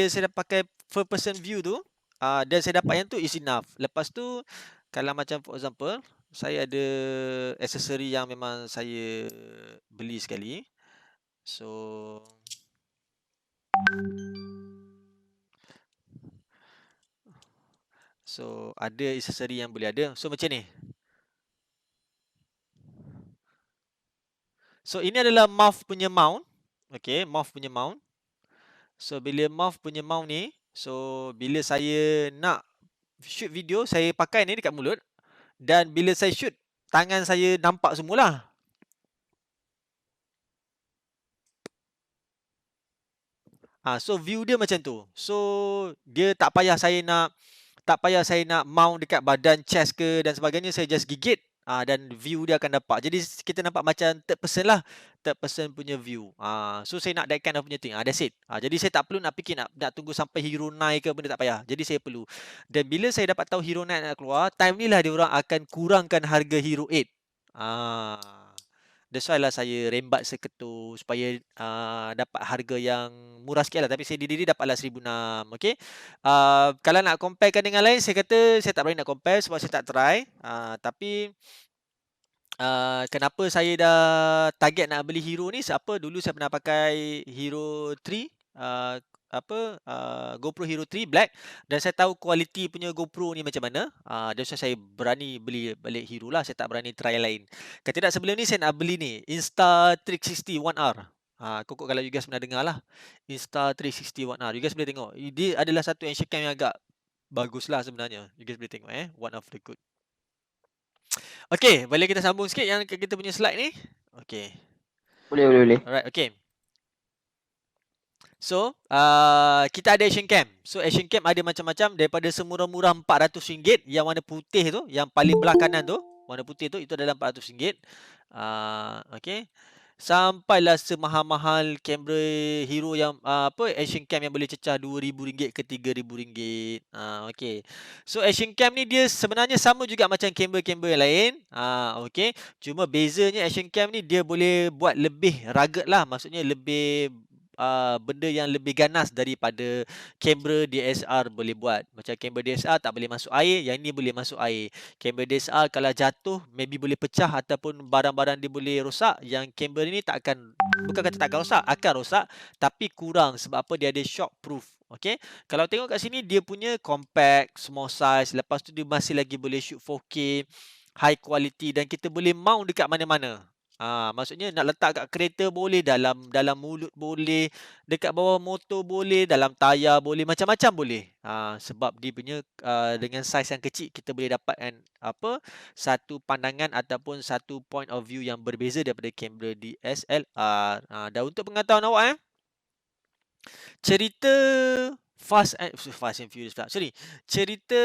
saya dah pakai first person view tu, dan saya dapat yang tu is enough. Lepas tu kalau macam for example, saya ada aksesori yang memang saya beli sekali. So ada aksesori yang boleh ada. So macam ni. So ini adalah mouse punya mount. Okay, mouse punya mount. So bila mouse punya mount ni, so bila saya nak shoot video, saya pakai ni dekat mulut. Dan bila saya shoot, tangan saya nampak semualah. So view dia macam tu. So dia tak payah saya nak mount dekat badan chest ke dan sebagainya. Saya just gigit dan view dia akan dapat. Jadi kita nampak macam third person lah. Third person punya view. So saya nak that kind of punya thing. That's it. Jadi saya tak perlu nak fikir nak tunggu sampai Hero 9 ke benda tak payah. Jadi saya perlu. Dan bila saya dapat tahu Hero 9 nak keluar, time ni lah dia orang akan kurangkan harga Hero 8. That's why lah saya rembat seketul supaya dapat harga yang murah sikit lah. Tapi saya diri dapatlah 1006. Okay. Kalau nak comparekan dengan lain, saya kata saya tak berani nak compare sebab saya tak try. Tapi kenapa saya dah target nak beli Hero ni? Siapa dulu saya pernah pakai Hero 3. GoPro Hero 3 Black dan saya tahu kualiti punya GoPro ni macam mana. Dan saya berani beli balik Hero lah. Saya tak berani try lain. Kalau tidak sebelum ni saya nak beli ni Insta360 1R. Kokok kalau you guys pernah dengar lah Insta360 1R. You guys boleh tengok. Dia adalah satu action cam yang agak bagus lah sebenarnya. You guys boleh tengok one of the good. Okay, boleh kita sambung sikit yang kita punya slide ni. Okay. Boleh. Alright, okay. So, kita ada action cam. So, action cam ada macam-macam daripada semurah-murah RM400 yang warna putih tu, yang paling belah kanan tu, warna putih tu, itu adalah RM400. Okay. Sampailah semahal-mahal kamera Hero yang action cam yang boleh cecah RM2,000 ke RM3,000. Okay. So, action cam ni dia sebenarnya sama juga macam kamera-kamera yang lain. Okay. Cuma bezanya action cam ni dia boleh buat lebih rugged lah. Maksudnya lebih benda yang lebih ganas daripada kamera DSLR boleh buat. Macam kamera DSLR tak boleh masuk air, yang ni boleh masuk air. Kamera DSLR kalau jatuh maybe boleh pecah ataupun barang-barang dia boleh rosak. Yang kamera ni bukan kata takkan rosak, akan rosak tapi kurang sebab apa dia ada shock proof. Okay. Kalau tengok kat sini dia punya compact, small size, lepas tu dia masih lagi boleh shoot 4K, high quality dan kita boleh mount dekat mana-mana. Maksudnya nak letak kat kereta boleh, dalam mulut boleh, dekat bawah motor boleh, dalam tayar boleh, macam-macam boleh. Sebab dia punya dengan saiz yang kecil kita boleh dapatkan satu pandangan ataupun satu point of view yang berbeza daripada kamera DSLR. Dan untuk pengetahuan awak cerita Fast and Furious pula. Cerita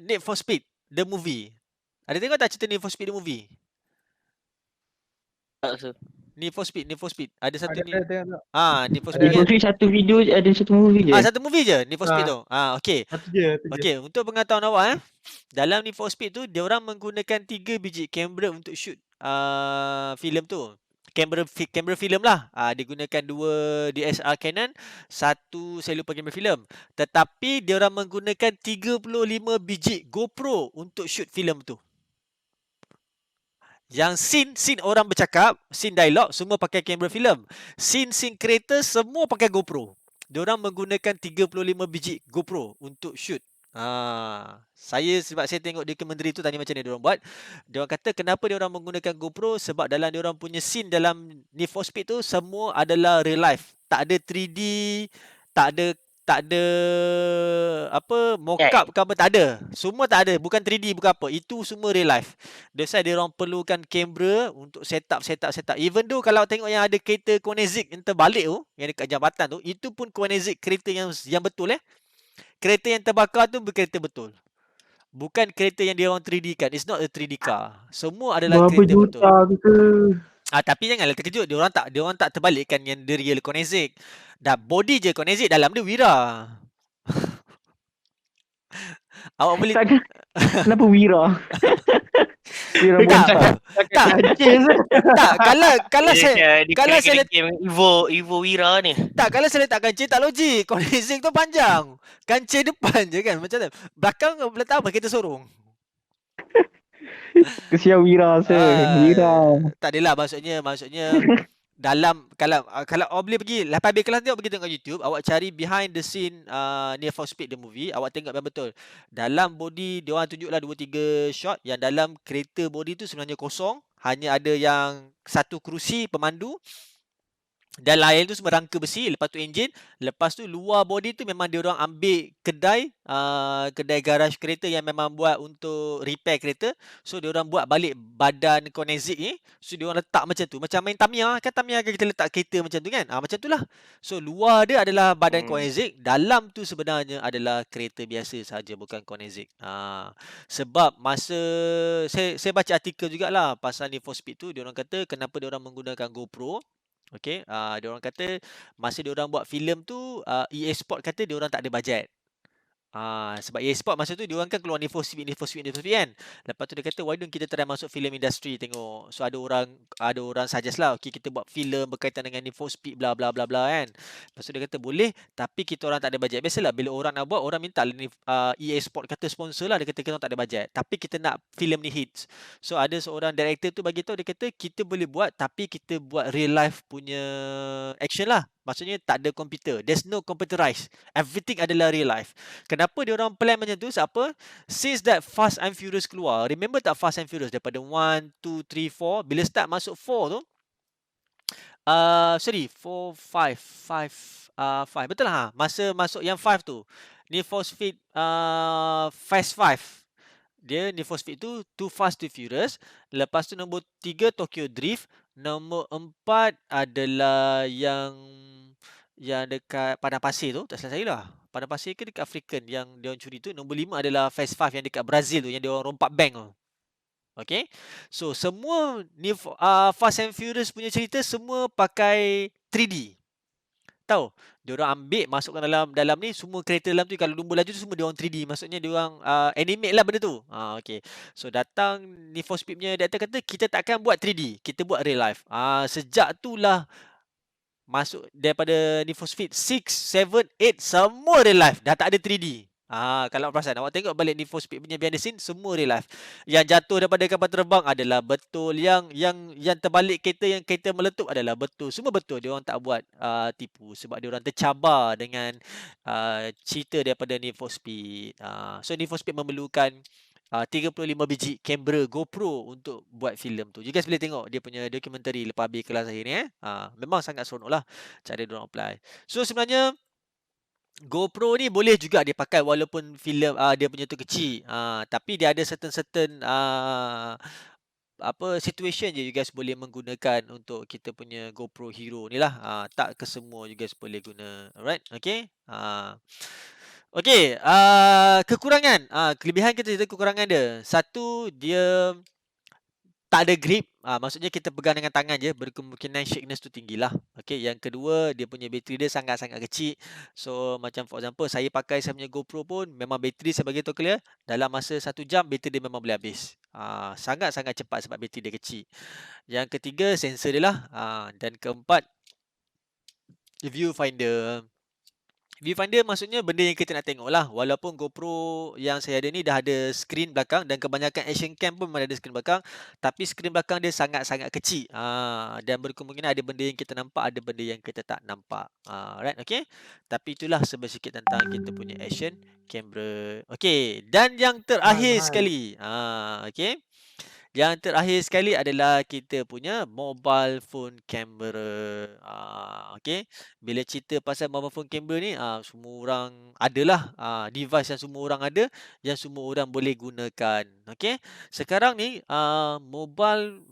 Need for Speed the movie. Ada tengok tak cerita Need for Speed the movie? Tak rasa. Need for Speed. Ada satu Ada tengok. Need for Ada, Speed Need for kan. Speed satu video ada satu movie je. Satu movie je Need for Speed tu. Okey. Satu je. Okey, untuk pengetahuan awak dalam Need for Speed tu dia orang menggunakan 3 biji kamera untuk shoot filem tu. Kamera filem lah. Dia gunakan 2 DSLR Canon, satu saya lupa kamera filem. Tetapi dia orang menggunakan 35 biji GoPro untuk shoot filem tu. Yang scene orang bercakap, scene dialog semua pakai kamera filem. Scene kereta semua pakai GoPro. Diorang menggunakan 35 biji GoPro untuk shoot. Sebab saya tengok dokumentari tu tadi macam ni diorang buat. Diorang kata kenapa diorang menggunakan GoPro, sebab dalam diorang punya scene dalam Need for Speed tu semua adalah real life. Tak ada 3D, tak ada mock-up ke apa, tak ada. Semua tak ada, bukan 3D, bukan apa. Itu semua real life. That's why diorang perlukan kamera untuk set up. Even though kalau tengok yang ada kereta Koenigsegg yang terbalik tu, yang dekat jambatan tu, itu pun Koenigsegg kereta yang betul Kereta yang terbakar tu kereta betul. Bukan kereta yang dia orang 3D kan. It's not a 3D car. Semua adalah Berapa kereta betul. juta ke? Tapi janganlah terkejut. Dia orang tak terbalikkan yang the real Koenigsegg. Dah body je Koenigsegg, dalam dia Wira. Awak boleh Kenapa Wira? Wira bontot. tak kalau saya game Evo Wira ni. kalau saya letak kancing tak logik. Koenigsegg tu panjang. Kancing depan je kan macam tu. Belakang letak apa kereta sorong. Kesian Wira Wira. Tak adalah maksudnya dalam kalau awak boleh pergi lepas habis kelas ni awak pergi tengok YouTube, awak cari behind the scene Need for Speed the movie, awak tengok yang betul. Dalam body dia orang tunjuklah 2-3 shot yang dalam kereta body tu sebenarnya kosong, hanya ada yang satu kerusi pemandu dan lain tu semua rangka besi, lepas tu enjin, lepas tu luar body tu memang dia orang ambil kedai garaj kereta yang memang buat untuk repair kereta. So dia orang buat balik badan Koenigsegg ni. So dia orang letak macam tu, macam main Tamiya kan, kita letak kereta macam tu kan. Macam tu lah. So luar dia adalah badan Koenigsegg, dalam tu sebenarnya adalah kereta biasa saja, bukan Koenigsegg. Sebab masa saya baca artikel jugalah pasal Need for Speed tu, dia orang kata kenapa dia orang menggunakan GoPro. Okey, dia orang kata masa dia orang buat filem tu, EA Sport kata dia orang tak ada bajet. Sebab EA Sport masa tu dia orang kan keluar Need for Speed kan. Lepas tu dia kata why don't kita try masuk film industry tengok. So ada orang suggest lah, okey kita buat filem berkaitan dengan Need for Speed bla bla bla bla kan. Lepas tu dia kata boleh, tapi kita orang tak ada bajet. Biasalah bila orang nak buat, orang minta EA Sport kata sponsor lah, dia kata kita tak ada bajet. Tapi kita nak filem ni hits. So ada seorang director tu bagi tahu, dia kata kita boleh buat tapi kita buat real life punya action lah. Maksudnya tak ada komputer. There's no computerized. Everything adalah real life. Kenapa dia orang plan macam tu? Siapa? Since that Fast and Furious keluar. Remember tak Fast and Furious daripada 1, 2, 3, 4. Bila start masuk 4 tu. 4, 5. 5. Betul lah. Masa masuk yang 5 tu. Need for Speed Fast 5. Dia Need for Speed tu Too Fast Too Furious. Lepas tu nombor 3 Tokyo Drift. Nombor 4 adalah yang dekat Padang Pasir tu, tak salah saya lah. Padang Pasir ke dekat African yang dia orang curi tu. Nombor 5 adalah Fast 5 yang dekat Brazil tu, yang dia orang rompak bank tu. Okay, so semua ni Fast and Furious punya cerita semua pakai 3D. Tahu? Dia orang ambil masukkan dalam ni, semua kereta dalam tu kalau lumba laju tu semua dia orang 3D. Maksudnya dia orang animate lah benda tu. Okay. So datang Need for Speed punya director kata kita takkan buat 3D, kita buat real life. Sejak tu lah masuk daripada Need for Speed 6, 7, 8 semua real life. Dah tak ada 3D. Kalau perasan awak tengok balik Need for Speed punya behind the scene semua real life. Yang jatuh daripada kapal terbang adalah betul. Yang terbalik kereta, yang kereta meletup adalah betul. Semua betul. Dia orang tak buat tipu sebab dia orang tercabar dengan cerita daripada Need for Speed. So Need for Speed memerlukan 35 biji kamera GoPro untuk buat filem tu. You guys boleh tengok dia punya dokumentari lepas habis kelas hari ni. Memang sangat seronok lah cara diorang apply. So sebenarnya GoPro ni boleh juga dia pakai walaupun filem dia punya tu kecil. Tapi dia ada certain situation je you guys boleh menggunakan untuk kita punya GoPro Hero ni lah. Tak ke semua you guys boleh guna. Alright, okay. Okey, kekurangan. Kelebihan kita cerita kekurangan dia. Satu, dia tak ada grip, maksudnya kita pegang dengan tangan je, berkemungkinan shakiness tu tinggilah. Okey, yang kedua dia punya bateri dia sangat-sangat kecil. So macam for example saya pakai saya punya GoPro pun memang bateri saya bagi tahu clear, dalam masa 1 jam bateri dia memang boleh habis. Sangat-sangat cepat sebab bateri dia kecil. Yang ketiga sensor dia lah. Dan keempat viewfinder. Viewfinder maksudnya benda yang kita nak tengok lah. Walaupun GoPro yang saya ada ni dah ada skrin belakang dan kebanyakan action cam pun memang ada skrin belakang, tapi skrin belakang dia sangat-sangat kecil. Dan berkemungkinan ada benda yang kita nampak, ada benda yang kita tak nampak. Right, okay. Tapi itulah sedikit tentang kita punya action camera. Okay, dan yang terakhir sekali. Okay. Yang terakhir sekali adalah kita punya mobile phone camera. Okay. Bila cerita pasal mobile phone camera ni, semua orang adalah device yang semua orang ada, yang semua orang boleh gunakan. Okay. Sekarang ni mobile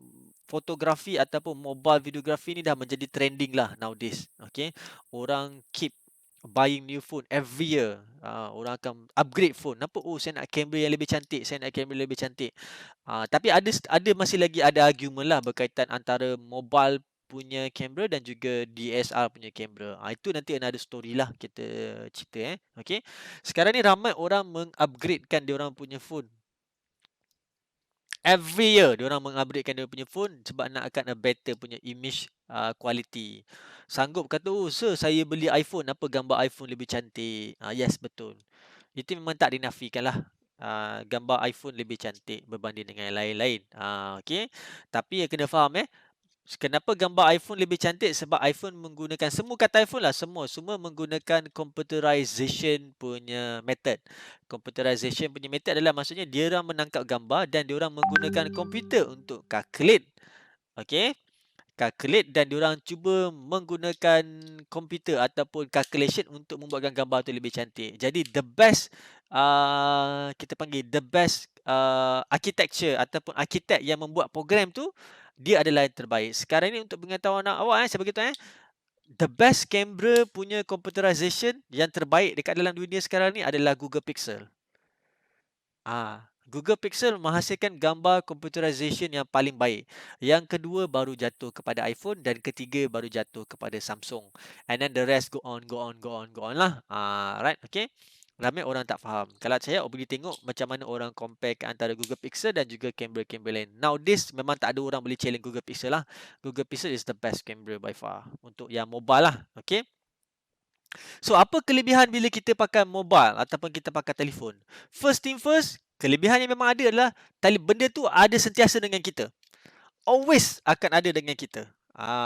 fotografi ataupun mobile videografi ni dah menjadi trending lah nowadays. Okay. Orang keep buying new phone every year. Orang akan upgrade phone. Nampak, oh saya nak kamera yang lebih cantik, saya nak kamera yang lebih cantik. Tapi ada masih lagi ada argument lah berkaitan antara mobile punya kamera dan juga DSLR punya kamera. Itu nanti another story lah kita cerita. Okay. Sekarang ni ramai orang mengupgradekan diorang punya phone. Every year diorang mengupgradekan dia punya phone sebab nak akan a better punya image quality. Sanggup kata, oh sir saya beli iPhone, apa gambar iPhone lebih cantik. Yes, betul. Itu memang tak dinafikan lah. Gambar iPhone lebih cantik berbanding dengan yang lain-lain. Okay. Tapi yang kena faham kenapa gambar iPhone lebih cantik? Sebab iPhone menggunakan, semua kata iPhone lah, semua menggunakan computerization punya method. Computerization punya method adalah maksudnya dia orang menangkap gambar dan dia orang menggunakan komputer untuk calculate. Okay. Calculate dan diorang cuba menggunakan komputer ataupun calculation untuk membuatkan gambar tu lebih cantik. Jadi the best kita panggil the best architecture ataupun arkitek yang membuat program tu, dia adalah yang terbaik. Sekarang ni untuk pengetahuan awak saya beritahu the best camera punya computerization yang terbaik dekat dalam dunia sekarang ni adalah Google Pixel. Google Pixel menghasilkan gambar computerization yang paling baik. Yang kedua baru jatuh kepada iPhone dan ketiga baru jatuh kepada Samsung. And then the rest go on lah. Right, okay. Ramai orang tak faham. Kalau saya boleh tengok macam mana orang compare antara Google Pixel dan juga kamera-kamera lain. Nowadays memang tak ada orang boleh challenge Google Pixel lah. Google Pixel is the best camera by far untuk yang mobile lah. Okay. So apa kelebihan bila kita pakai mobile ataupun kita pakai telefon? First thing first, kelebihan yang memang ada adalah benda tu ada sentiasa dengan kita. Always akan ada dengan kita.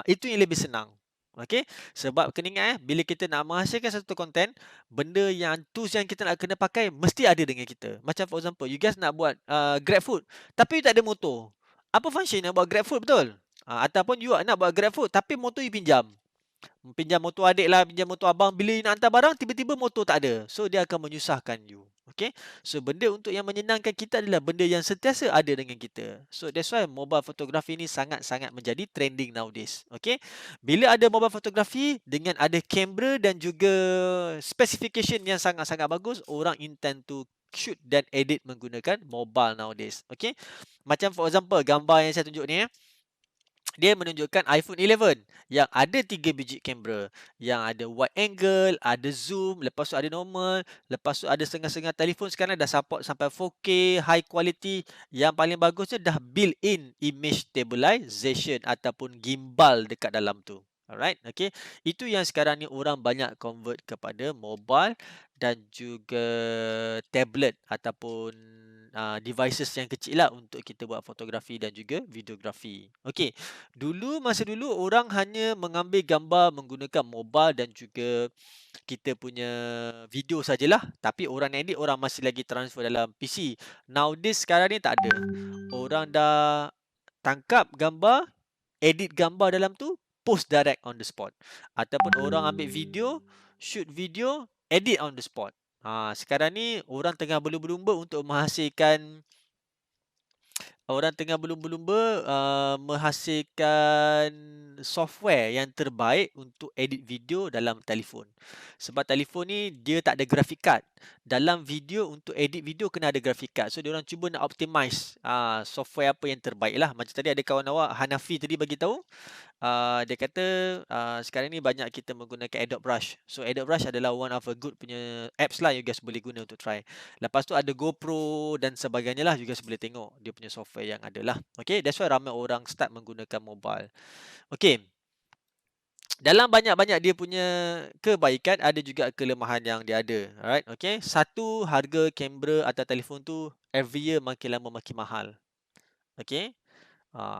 Itu yang lebih senang. Okay. Sebab kena ingat bila kita nak menghasilkan satu konten, benda yang tools yang kita nak kena pakai mesti ada dengan kita. Macam for example, you guys nak buat GrabFood tapi you tak ada motor. Apa function nak buat GrabFood, betul? Ataupun you nak buat GrabFood tapi motor you pinjam. Pinjam motor adik lah, pinjam motor abang. Bila you nak hantar barang, tiba-tiba motor tak ada. So, dia akan menyusahkan you. Okay. So, benda untuk yang menyenangkan kita adalah benda yang sentiasa ada dengan kita. So, that's why mobile photography ni sangat-sangat menjadi trending nowadays. Okay. Bila ada mobile photography dengan ada kamera dan juga specification yang sangat-sangat bagus, orang intend to shoot dan edit menggunakan mobile nowadays. Okay. Macam for example, gambar yang saya tunjuk ni dia menunjukkan iPhone 11 yang ada 3 biji kamera, yang ada wide angle, ada zoom, lepas tu ada normal, lepas tu ada setengah-setengah telefon sekarang dah support sampai 4K, high quality. Yang paling bagusnya dah built-in image stabilization ataupun gimbal dekat dalam tu. Alright, okay. Itu yang sekarang ni orang banyak convert kepada mobile dan juga tablet ataupun devices yang kecil lah untuk kita buat fotografi dan juga videografi. Okey, masa dulu orang hanya mengambil gambar menggunakan mobile dan juga kita punya video sajalah. Tapi orang edit orang masih lagi transfer dalam PC. Nowadays sekarang ni tak ada. Orang dah tangkap gambar, edit gambar dalam tu, post direct on the spot. Ataupun orang ambil video, shoot video, edit on the spot. Sekarang ni orang tengah berlumba-lumba untuk menghasilkan software yang terbaik untuk edit video dalam telefon. Sebab telefon ni dia tak ada graphic card. dalam video, untuk edit video kena ada graphic card. So diorang cuba nak optimize software apa yang terbaik lah. Macam tadi ada kawan awak Hanafi tadi bagi tahu, dia kata sekarang ni banyak kita menggunakan Adobe Rush. So Adobe Rush adalah one of a good punya apps lah, you guys boleh guna untuk try. Lepas tu ada GoPro dan sebagainya lah, you guys boleh tengok dia punya software yang ada lah. Okay, that's why ramai orang start menggunakan mobile. Okay, dalam banyak-banyak dia punya kebaikan, ada juga kelemahan yang dia ada. Alright, okay. Satu, harga kamera atau telefon tu every year makin lama makin mahal. Okay.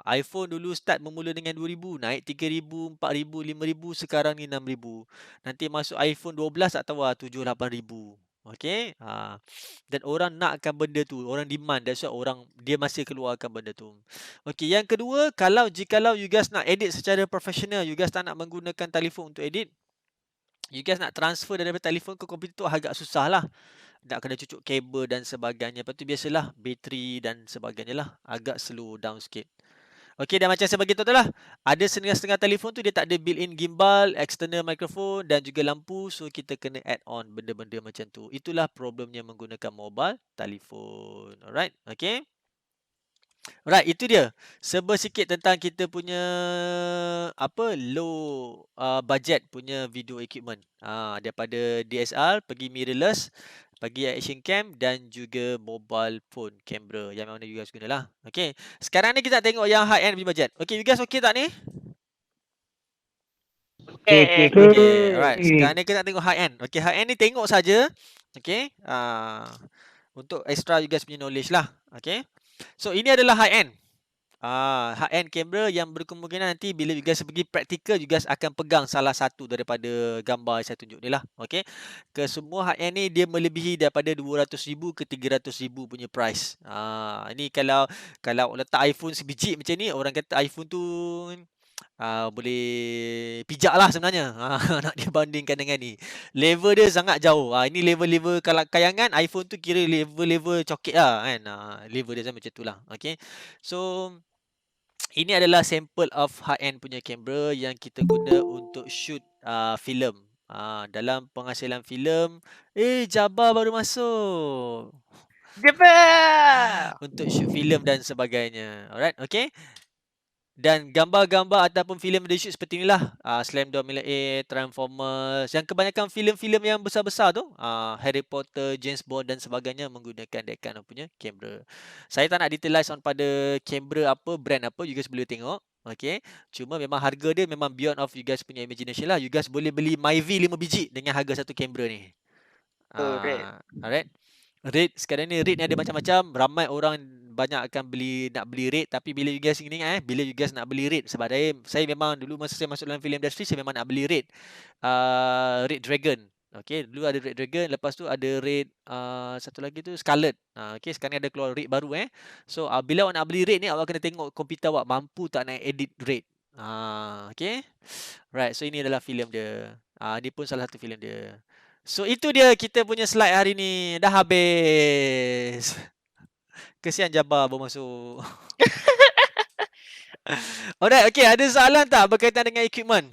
iPhone dulu start bermula dengan 2,000, naik 3,000, 4,000, 5,000, sekarang ni 6,000. Nanti masuk iPhone 12 tak tahu 7, 8,000. Okay. Dan orang nakkan benda tu, orang demand, that's why orang dia masih keluarkan benda tu. Okay, yang kedua, jikalau you guys nak edit secara profesional, you guys tak nak menggunakan telefon untuk edit, you guys nak transfer daripada telefon ke komputer tu agak susah lah. Nak kena cucuk kabel dan sebagainya. Lepas tu biasalah bateri dan sebagainya lah, agak slow down sikit. Okey, dan macam saya bagi tahu tu lah, ada setengah-setengah telefon tu dia tak ada built-in gimbal, external microphone dan juga lampu. So kita kena add on benda-benda macam tu. Itulah problemnya menggunakan mobile telefon. Alright, okey. Right, itu dia. Sikit tentang kita punya low budget punya video equipment. Daripada DSLR pergi mirrorless, pergi action cam dan juga mobile phone camera yang mana you guys gunalah. Okay, sekarang ni kita tengok yang high end punya budget. Okay, you guys okay tak ni? Okay. Okay, alright. Sekarang ni kita tengok high end. Okay, high end ni tengok saja. Okay, untuk extra you guys punya knowledge lah. Okay, so ini adalah high end. High end kamera yang berkemungkinan nanti bila you guys pergi practical, you guys akan pegang salah satu daripada gambar yang saya tunjuk ni lah. Okay, kesemua high end ni dia melebihi daripada 200,000 ke 300,000 punya price. Ini kalau letak iPhone sebiji macam ni, orang kata iPhone tu boleh pijak lah sebenarnya. Nak dibandingkan dengan ni, level dia sangat jauh. Ini level-level kalau kayangan iPhone tu kira level-level coket lah kan. Level dia macam tu lah. Okay, so ini adalah sample of high-end punya kamera yang kita guna untuk shoot filem. Dalam penghasilan filem, Jabbar baru masuk. Jabbar! Untuk shoot filem dan sebagainya. Alright, okay. Dan gambar-gambar ataupun filem dia shoot seperti inilah. Slamdog Millionaire, Transformers, yang kebanyakan filem-filem yang besar-besar tu, Harry Potter, James Bond dan sebagainya menggunakan that kind of punya kamera. Saya tak nak detailize on pada kamera apa, brand apa, you guys boleh tengok. Okay, cuma memang harga dia memang beyond of you guys punya imagination lah. You guys boleh beli Myvi 5 biji dengan harga satu kamera ni. Alright. Rate sekarang ni, rate ni ada macam-macam. Ramai orang banyak akan nak beli rate, tapi bila you guys ingat bila you guys nak beli rate, sebab saya memang dulu masa saya masuk dalam film industry, saya memang nak beli rate Red Dragon. Okay, dulu ada Red Dragon, lepas tu ada Red satu lagi tu Scarlet. Okay, sekarang ada keluar rate baru So bila awak nak beli rate ni, awak kena tengok komputer awak mampu tak nak edit rate. Okay, right, so ini adalah filem dia. Ini pun salah satu filem dia. So itu dia kita punya slide hari ni. Dah habis. Kesian Jabbar baru masuk. Alright, okay, ada soalan tak berkaitan dengan equipment?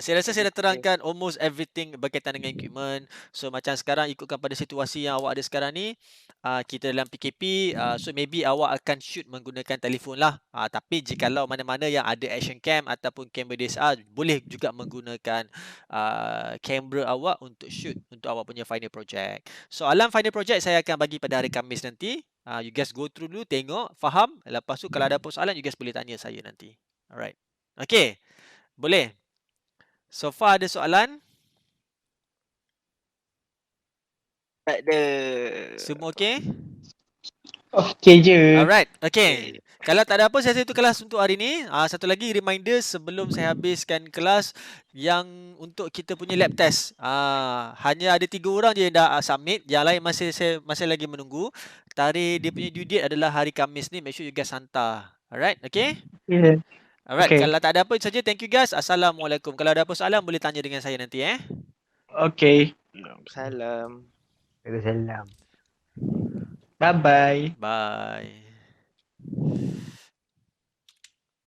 Saya rasa saya dah terangkan almost everything berkaitan dengan equipment. So macam sekarang ikutkan pada situasi yang awak ada sekarang ni, kita dalam PKP, so maybe awak akan shoot menggunakan telefon lah. Tapi jikalau mana-mana yang ada action cam ataupun kamera DSLR, boleh juga menggunakan kamera awak untuk shoot untuk awak punya final project. Soalan final project saya akan bagi pada hari Khamis nanti. You guys go through dulu, tengok, faham. Lepas tu kalau ada soalan, you guys boleh tanya saya nanti. Alright. Okay, boleh. So far ada soalan? Tak ada. Semua okey? Okey je. Alright, okay. Kalau tak ada apa, saya rasa itu kelas untuk hari ni. Satu lagi reminder sebelum saya habiskan kelas, yang untuk kita punya lab test. Hanya ada 3 orang je yang dah submit. Yang lain masih lagi menunggu. Tarikh dia punya due date adalah hari Khamis ni. Make sure you guys hantar. Alright, okay? Yeah. Alright, Okay. kalau tak ada apa saja, thank you guys. Assalamualaikum. Kalau ada apa soalan, boleh tanya dengan saya nanti Okay. Salam. Salam. Bye-bye. Bye.